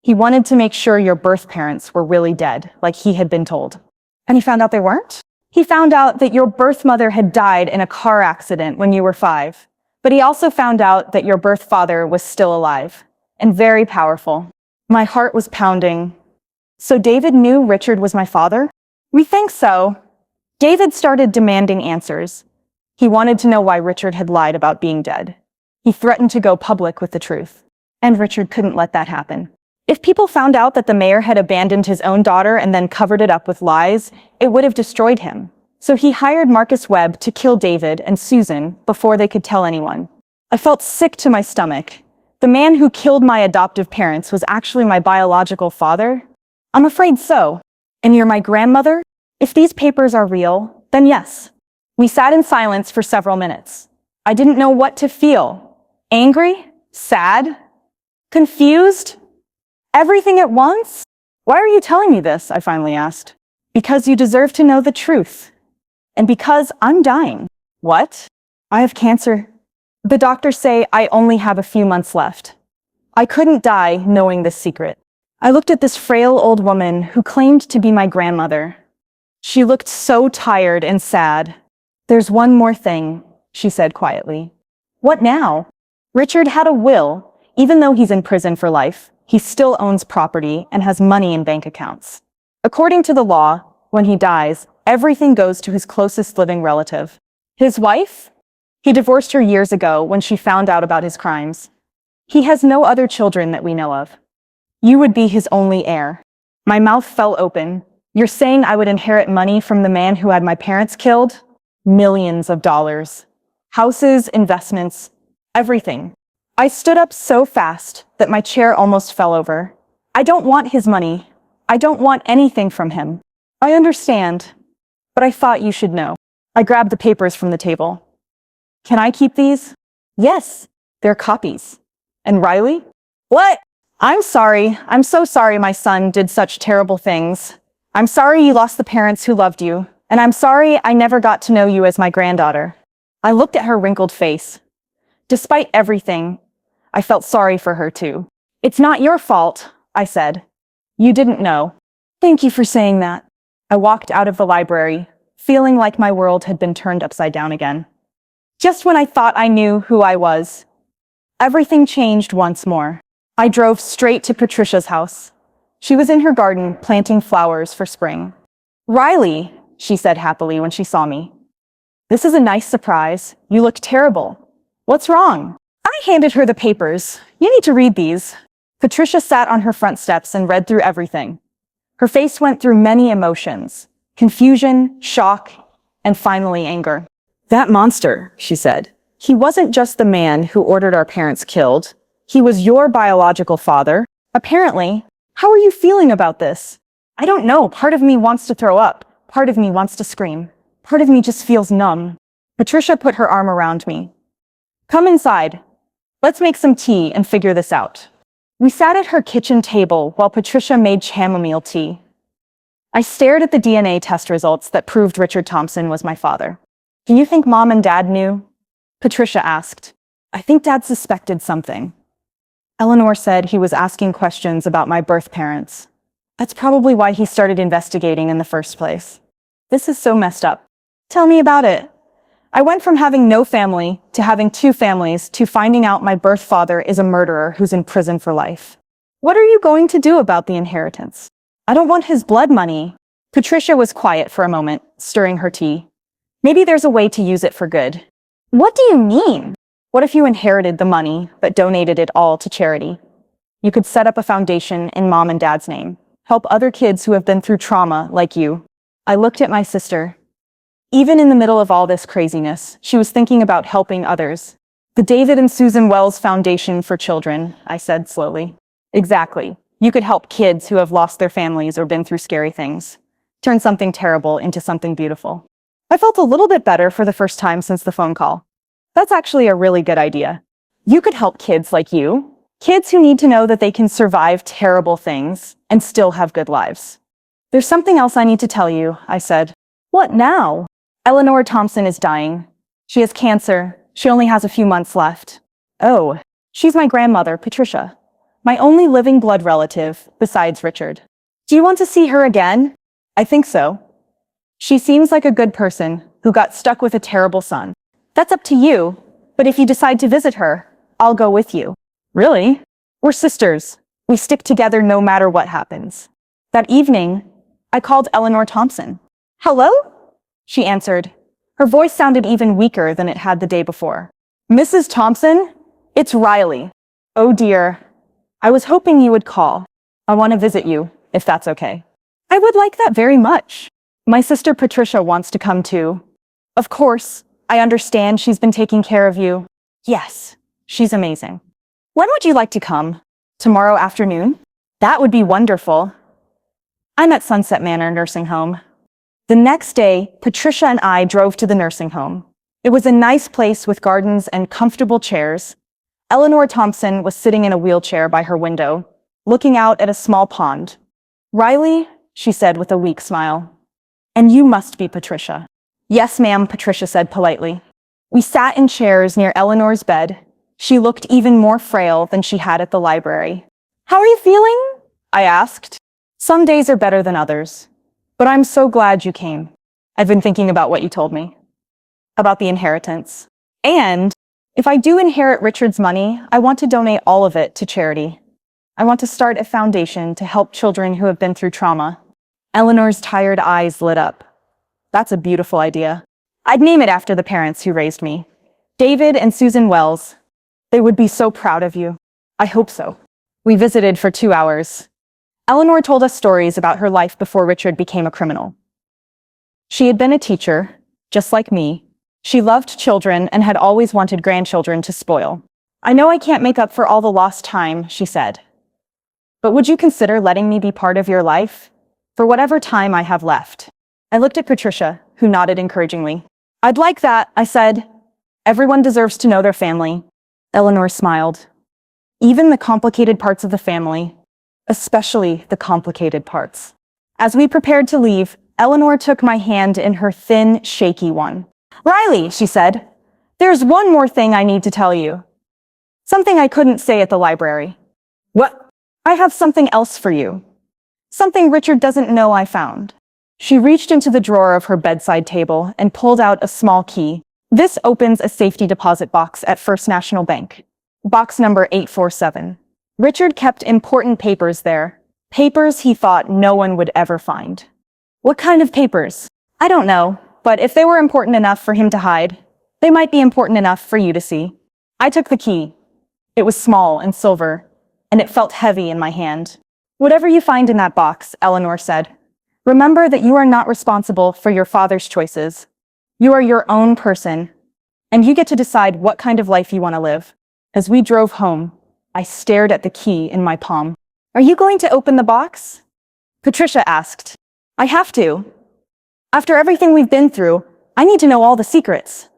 He wanted to make sure your birth parents were really dead, like he had been told. And he found out they weren't? He found out that your birth mother had died in a car accident when you were 5. But he also found out that your birth father was still alive, and very powerful. My heart was pounding. So David knew Richard was my father? We think so. David started demanding answers. He wanted to know why Richard had lied about being dead. He threatened to go public with the truth. And Richard couldn't let that happen. If people found out that the mayor had abandoned his own daughter and then covered it up with lies, it would have destroyed him. So he hired Marcus Webb to kill David and Susan before they could tell anyone. I felt sick to my stomach. The man who killed my adoptive parents was actually my biological father? I'm afraid so. And you're my grandmother? If these papers are real, then yes. We sat in silence for several minutes. I didn't know what to feel. Angry? Sad? Confused? Everything at once? "Why are you telling me this?" I finally asked. "Because you deserve to know the truth. And because I'm dying." "What?" "I have cancer. The doctors say I only have a few months left." I couldn't die knowing this secret. I looked at this frail old woman who claimed to be my grandmother. She looked so tired and sad. "There's one more thing," she said quietly. "What now?" "Richard had a will. Even though he's in prison for life, he still owns property and has money in bank accounts. According to the law, When he dies, everything goes to his closest living relative. His wife? He divorced her years ago when she found out about his crimes. He has no other children that we know of. You would be his only heir. My mouth fell open. You're saying I would inherit money from the man who had my parents killed? Millions of dollars. Houses, investments, everything. I stood up so fast that my chair almost fell over. I don't want his money. I don't want anything from him. I understand, but I thought you should know. I grabbed the papers from the table. Can I keep these? Yes, they're copies. And Riley? What? I'm sorry. I'm so sorry my son did such terrible things. I'm sorry you lost the parents who loved you, and I'm sorry I never got to know you as my granddaughter. I looked at her wrinkled face. Despite everything, I felt sorry for her too. It's not your fault, I said. You didn't know. Thank you for saying that. I walked out of the library, feeling like my world had been turned upside down again. Just when I thought I knew who I was, everything changed once more. I drove straight to Patricia's house. She was in her garden planting flowers for spring. Riley, she said happily when she saw me. This is a nice surprise. You look terrible. What's wrong? I handed her the papers. You need to read these. Patricia sat on her front steps and read through everything. Her face went through many emotions: confusion, shock, and finally anger. That monster, she said. He wasn't just the man who ordered our parents killed. He was your biological father. Apparently. How are you feeling about this? I don't know. Part of me wants to throw up. Part of me wants to scream. Part of me just feels numb. Patricia put her arm around me. Come inside. Let's make some tea and figure this out. We sat at her kitchen table while Patricia made chamomile tea. I stared at the DNA test results that proved Richard Thompson was my father. Do you think Mom and Dad knew? Patricia asked. I think Dad suspected something. Eleanor said he was asking questions about my birth parents. That's probably why he started investigating in the first place. This is so messed up. Tell me about it. I went from having no family to having 2 families to finding out my birth father is a murderer who's in prison for life. What are you going to do about the inheritance? I don't want his blood money. Patricia was quiet for a moment, stirring her tea. Maybe there's a way to use it for good. What do you mean? What if you inherited the money but donated it all to charity? You could set up a foundation in Mom and Dad's name, help other kids who have been through trauma like you. I looked at my sister. Even in the middle of all this craziness, she was thinking about helping others. The David and Susan Wells Foundation for Children, I said slowly. Exactly. You could help kids who have lost their families or been through scary things. Turn something terrible into something beautiful. I felt a little bit better for the first time since the phone call. That's actually a really good idea. You could help kids like you, kids who need to know that they can survive terrible things and still have good lives. There's something else I need to tell you, I said. What now? Eleanor Thompson is dying. She has cancer. She only has a few months left. Oh, she's my grandmother, Patricia. My only living blood relative, besides Richard. Do you want to see her again? I think so. She seems like a good person who got stuck with a terrible son. That's up to you, but if you decide to visit her, I'll go with you. Really? We're sisters. We stick together no matter what happens. That evening, I called Eleanor Thompson. Hello? She answered. Her voice sounded even weaker than it had the day before. Mrs. Thompson? It's Riley. Oh dear. I was hoping you would call. I want to visit you, if that's okay. I would like that very much. My sister Patricia wants to come too. Of course. I understand she's been taking care of you. Yes, she's amazing. When would you like to come? Tomorrow afternoon? That would be wonderful. I'm at Sunset Manor Nursing Home. The next day, Patricia and I drove to the nursing home. It was a nice place with gardens and comfortable chairs. Eleanor Thompson was sitting in a wheelchair by her window, looking out at a small pond. Riley, she said with a weak smile. And you must be Patricia. Yes, ma'am, Patricia said politely. We sat in chairs near Eleanor's bed. She looked even more frail than she had at the library. How are you feeling? I asked. Some days are better than others. But I'm so glad you came. I've been thinking about what you told me. About the inheritance. And if I do inherit Richard's money, I want to donate all of it to charity. I want to start a foundation to help children who have been through trauma. Eleanor's tired eyes lit up. That's a beautiful idea. I'd name it after the parents who raised me. David and Susan Wells. They would be so proud of you. I hope so. We visited for 2 hours. Eleanor told us stories about her life before Richard became a criminal. She had been a teacher, just like me. She loved children and had always wanted grandchildren to spoil. I know I can't make up for all the lost time, she said. But would you consider letting me be part of your life? For whatever time I have left. I looked at Patricia, who nodded encouragingly. I'd like that, I said. Everyone deserves to know their family. Eleanor smiled. Even the complicated parts of the family. Especially the complicated parts. As we prepared to leave, Eleanor took my hand in her thin, shaky one. Riley, she said, there's one more thing I need to tell you. Something I couldn't say at the library. What? I have something else for you. Something Richard doesn't know I found. She reached into the drawer of her bedside table and pulled out a small key. This opens a safety deposit box at First National Bank. Box number 847. Richard kept important papers there. Papers he thought no one would ever find. What kind of papers? I don't know, but if they were important enough for him to hide, they might be important enough for you to see. I took the key. It was small and silver, and it felt heavy in my hand. Whatever you find in that box, Eleanor said, remember that you are not responsible for your father's choices. You are your own person, and you get to decide what kind of life you want to live. As we drove home, I stared at the key in my palm. Are you going to open the box? Patricia asked. I have to. After everything we've been through, I need to know all the secrets.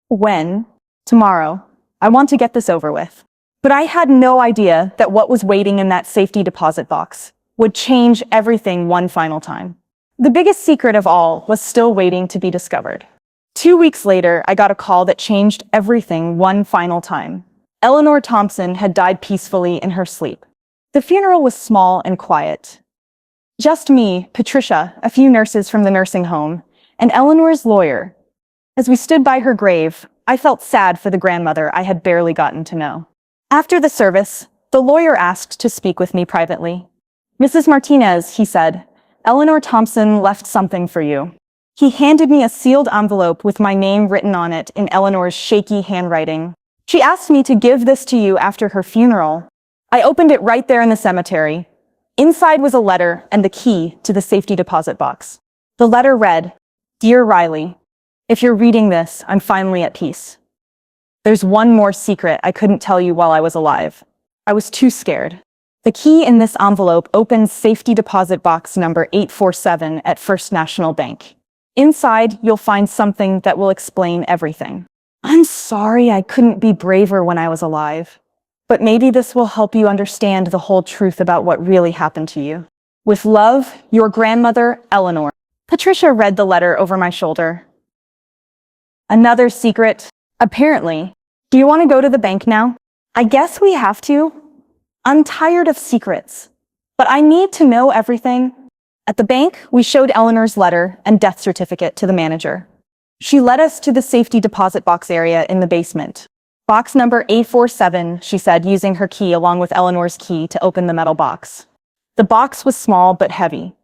When? Tomorrow. I want to get this over with. But I had no idea that what was waiting in that safety deposit box would change everything one final time. The biggest secret of all was still waiting to be discovered. 2 weeks later, I got a call that changed everything one final time. Eleanor Thompson had died peacefully in her sleep. The funeral was small and quiet. Just me, Patricia, a few nurses from the nursing home, and Eleanor's lawyer. As we stood by her grave, I felt sad for the grandmother I had barely gotten to know. After the service, the lawyer asked to speak with me privately. Mrs. Martinez, he said, Eleanor Thompson left something for you. He handed me a sealed envelope with my name written on it in Eleanor's shaky handwriting. She asked me to give this to you after her funeral. I opened it right there in the cemetery. Inside was a letter and the key to the safety deposit box. The letter read, Dear Riley, if you're reading this, I'm finally at peace. There's one more secret I couldn't tell you while I was alive. I was too scared. The key in this envelope opens safety deposit box number 847 at First National Bank. Inside, you'll find something that will explain everything. I'm sorry I couldn't be braver when I was alive. But maybe this will help you understand the whole truth about what really happened to you. With love, your grandmother, Eleanor. Patricia read the letter over my shoulder. Another secret? Apparently. Do you want to go to the bank now? I guess we have to. I'm tired of secrets. But I need to know everything. At the bank, we showed Eleanor's letter and death certificate to the manager. She led us to the safety deposit box area in the basement. Box number 847, she said, using her key along with Eleanor's key to open the metal box. The box was small but heavy.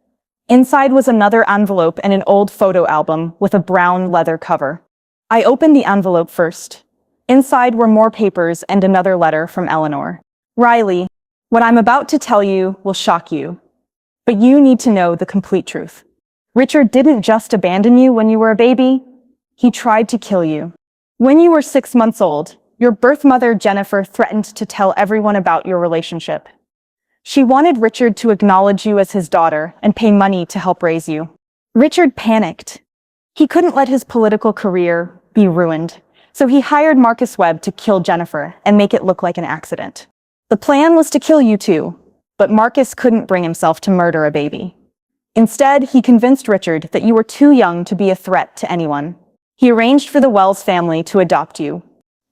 Inside was another envelope and an old photo album with a brown leather cover. I opened the envelope first. Inside were more papers and another letter from Eleanor. Riley, what I'm about to tell you will shock you. But you need to know the complete truth. Richard didn't just abandon you when you were a baby. He tried to kill you. When you were 6 months old, your birth mother, Jennifer, threatened to tell everyone about your relationship. She wanted Richard to acknowledge you as his daughter and pay money to help raise you. Richard panicked. He couldn't let his political career be ruined, so he hired Marcus Webb to kill Jennifer and make it look like an accident. The plan was to kill you too, but Marcus couldn't bring himself to murder a baby. Instead, he convinced Richard that you were too young to be a threat to anyone. He arranged for the Wells family to adopt you.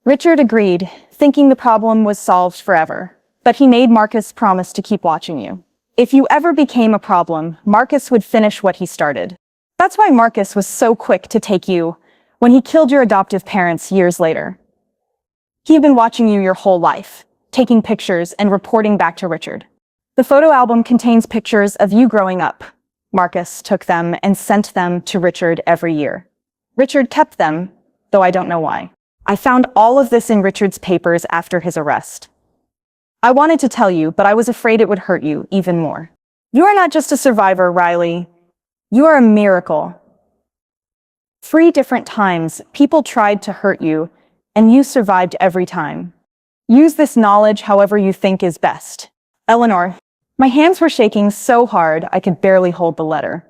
Richard agreed, thinking the problem was solved forever, but he made Marcus promise to keep watching you. If you ever became a problem, Marcus would finish what he started. That's why Marcus was so quick to take you when he killed your adoptive parents years later. He had been watching you your whole life, taking pictures and reporting back to Richard. The photo album contains pictures of you growing up, Marcus took them and sent them to Richard every year. Richard kept them, though I don't know why. I found all of this in Richard's papers after his arrest. I wanted to tell you, but I was afraid it would hurt you even more. You are not just a survivor, Riley. You are a miracle. 3 different times, people tried to hurt you, and you survived every time. Use this knowledge however you think is best. Eleanor. My hands were shaking so hard I could barely hold the letter.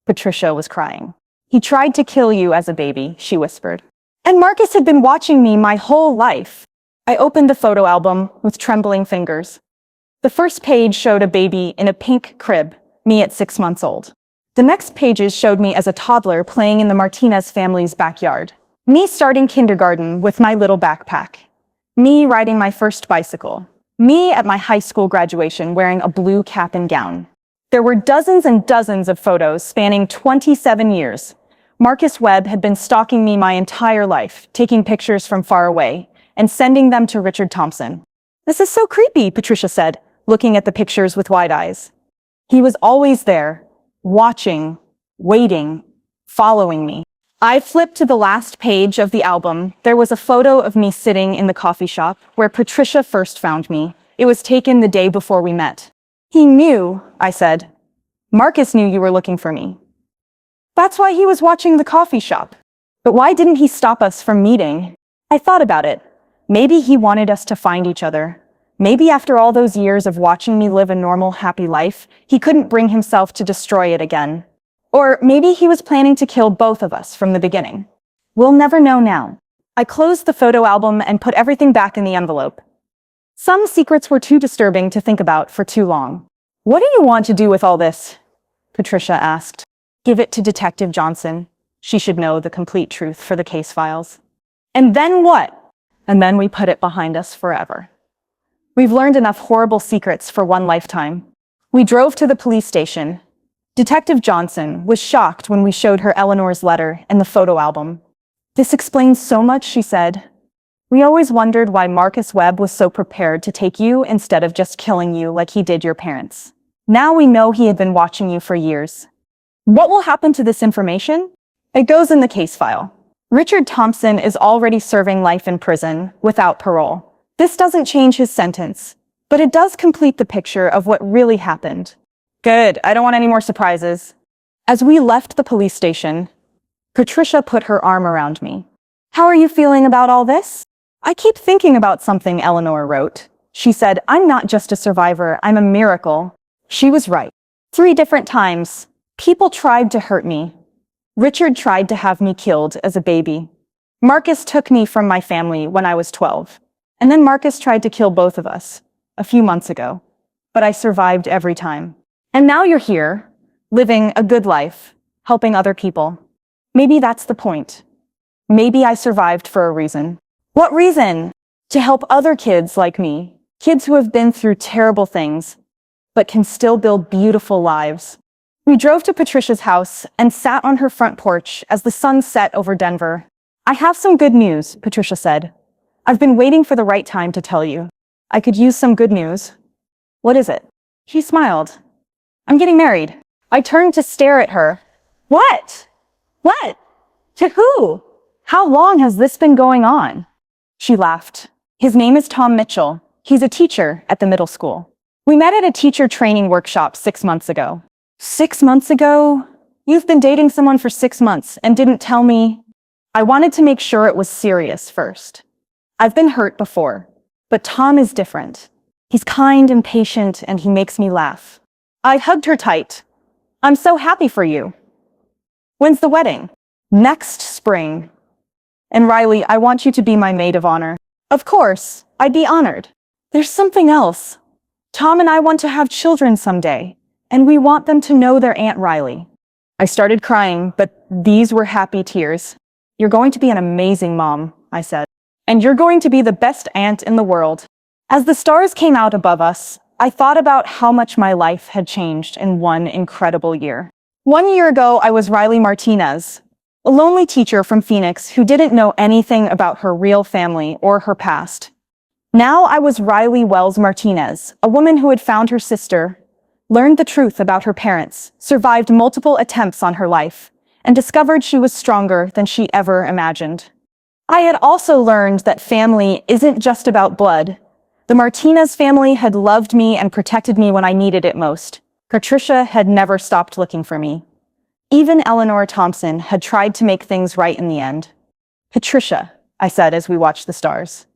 Patricia was crying. He tried to kill you as a baby, she whispered. And Marcus had been watching me my whole life. I opened the photo album with trembling fingers. The first page showed a baby in a pink crib, me at 6 months old. The next pages showed me as a toddler playing in the Martinez family's backyard. Me starting kindergarten with my little backpack. Me riding my first bicycle. Me at my high school graduation wearing a blue cap and gown. There were dozens and dozens of photos spanning 27 years. Marcus Webb had been stalking me my entire life, taking pictures from far away and sending them to Richard Thompson. This is so creepy, Patricia said, looking at the pictures with wide eyes. He was always there, watching, waiting, following me. I flipped to the last page of the album. There was a photo of me sitting in the coffee shop where Patricia first found me. It was taken the day before we met. He knew, I said. Marcus knew you were looking for me. That's why he was watching the coffee shop. But why didn't he stop us from meeting? I thought about it. Maybe he wanted us to find each other. Maybe after all those years of watching me live a normal, happy life, he couldn't bring himself to destroy it again. Or maybe he was planning to kill both of us from the beginning. We'll never know now. I closed the photo album and put everything back in the envelope. Some secrets were too disturbing to think about for too long. What do you want to do with all this? Patricia asked. Give it to Detective Johnson. She should know the complete truth for the case files. And then what? And then we put it behind us forever. We've learned enough horrible secrets for one lifetime. We drove to the police station. Detective Johnson was shocked when we showed her Eleanor's letter and the photo album. This explains so much, she said. We always wondered why Marcus Webb was so prepared to take you instead of just killing you like he did your parents. Now we know he had been watching you for years. What will happen to this information? It goes in the case file. Richard Thompson is already serving life in prison without parole. This doesn't change his sentence, but it does complete the picture of what really happened. Good, I don't want any more surprises. As we left the police station, Patricia put her arm around me. How are you feeling about all this? I keep thinking about something Eleanor wrote. She said, I'm not just a survivor, I'm a miracle. She was right. 3 different times, people tried to hurt me. Richard tried to have me killed as a baby. Marcus took me from my family when I was 12. And then Marcus tried to kill both of us a few months ago. But I survived every time. And now you're here, living a good life, helping other people. Maybe that's the point. Maybe I survived for a reason. What reason? To help other kids like me, kids who have been through terrible things, but can still build beautiful lives. We drove to Patricia's house and sat on her front porch as the sun set over Denver. I have some good news, Patricia said. I've been waiting for the right time to tell you. I could use some good news. What is it? She smiled. I'm getting married. I turned to stare at her. What? What? To who? How long has this been going on? She laughed. His name is Tom Mitchell. He's a teacher at the middle school. We met at a teacher training workshop 6 months ago. 6 months ago? You've been dating someone for 6 months and didn't tell me? I wanted to make sure it was serious first. I've been hurt before, but Tom is different. He's kind and patient, and he makes me laugh. I hugged her tight. I'm so happy for you. When's the wedding? Next spring. And Riley, I want you to be my maid of honor. Of course, I'd be honored. There's something else. Tom and I want to have children someday, and we want them to know their Aunt Riley. I started crying, but these were happy tears. You're going to be an amazing mom, I said. And you're going to be the best aunt in the world. As the stars came out above us, I thought about how much my life had changed in one incredible year. 1 year ago, I was Riley Martinez, a lonely teacher from Phoenix who didn't know anything about her real family or her past. Now I was Riley Wells Martinez, a woman who had found her sister, learned the truth about her parents, survived multiple attempts on her life, and discovered she was stronger than she ever imagined. I had also learned that family isn't just about blood. The Martinez family had loved me and protected me when I needed it most. Patricia had never stopped looking for me. Even Eleanor Thompson had tried to make things right in the end. "Patricia," I said as we watched the stars.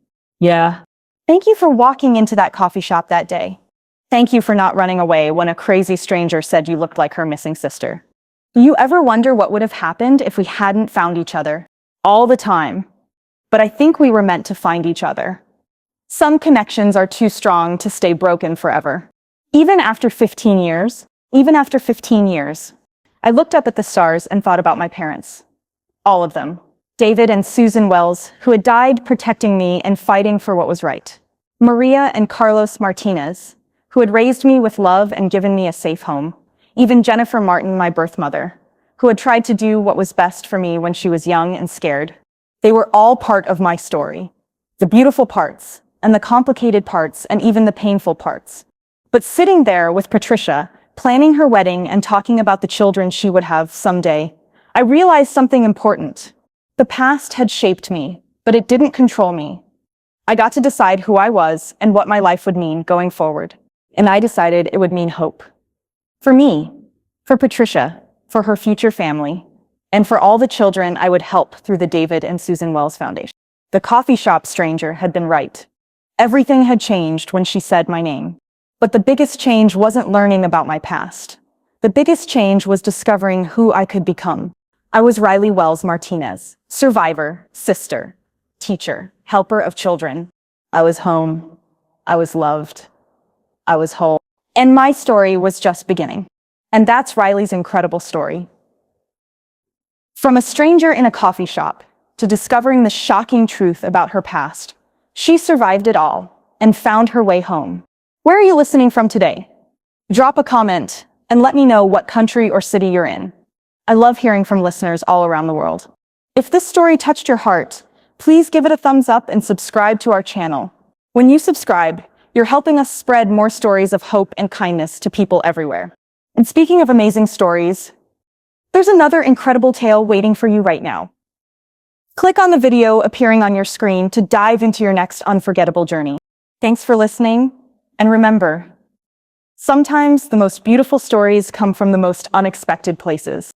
"Yeah." "Thank you for walking into that coffee shop that day. Thank you for not running away when a crazy stranger said you looked like her missing sister." Do you ever wonder what would have happened if we hadn't found each other? All the time. But I think we were meant to find each other. Some connections are too strong to stay broken forever. Even after 15 years, I looked up at the stars and thought about my parents. All of them. David and Susan Wells, who had died protecting me and fighting for what was right. Maria and Carlos Martinez, who had raised me with love and given me a safe home. Even Jennifer Martin, my birth mother, who had tried to do what was best for me when she was young and scared. They were all part of my story. The beautiful parts, and the complicated parts, and even the painful parts. But sitting there with Patricia, planning her wedding and talking about the children she would have someday, I realized something important. The past had shaped me, but it didn't control me. I got to decide who I was and what my life would mean going forward. And I decided it would mean hope. For me, for Patricia, for her future family, and for all the children I would help through the David and Susan Wells Foundation. The coffee shop stranger had been right. Everything had changed when she said my name. But the biggest change wasn't learning about my past. The biggest change was discovering who I could become. I was Riley Wells Martinez, survivor, sister, teacher, helper of children. I was home. I was loved. I was whole. And my story was just beginning. And that's Riley's incredible story. From a stranger in a coffee shop to discovering the shocking truth about her past, she survived it all and found her way home. Where are you listening from today? Drop a comment and let me know what country or city you're in. I love hearing from listeners all around the world. If this story touched your heart, please give it a thumbs up and subscribe to our channel. When you subscribe, you're helping us spread more stories of hope and kindness to people everywhere. And speaking of amazing stories, there's another incredible tale waiting for you right now. Click on the video appearing on your screen to dive into your next unforgettable journey. Thanks for listening, and remember, sometimes the most beautiful stories come from the most unexpected places.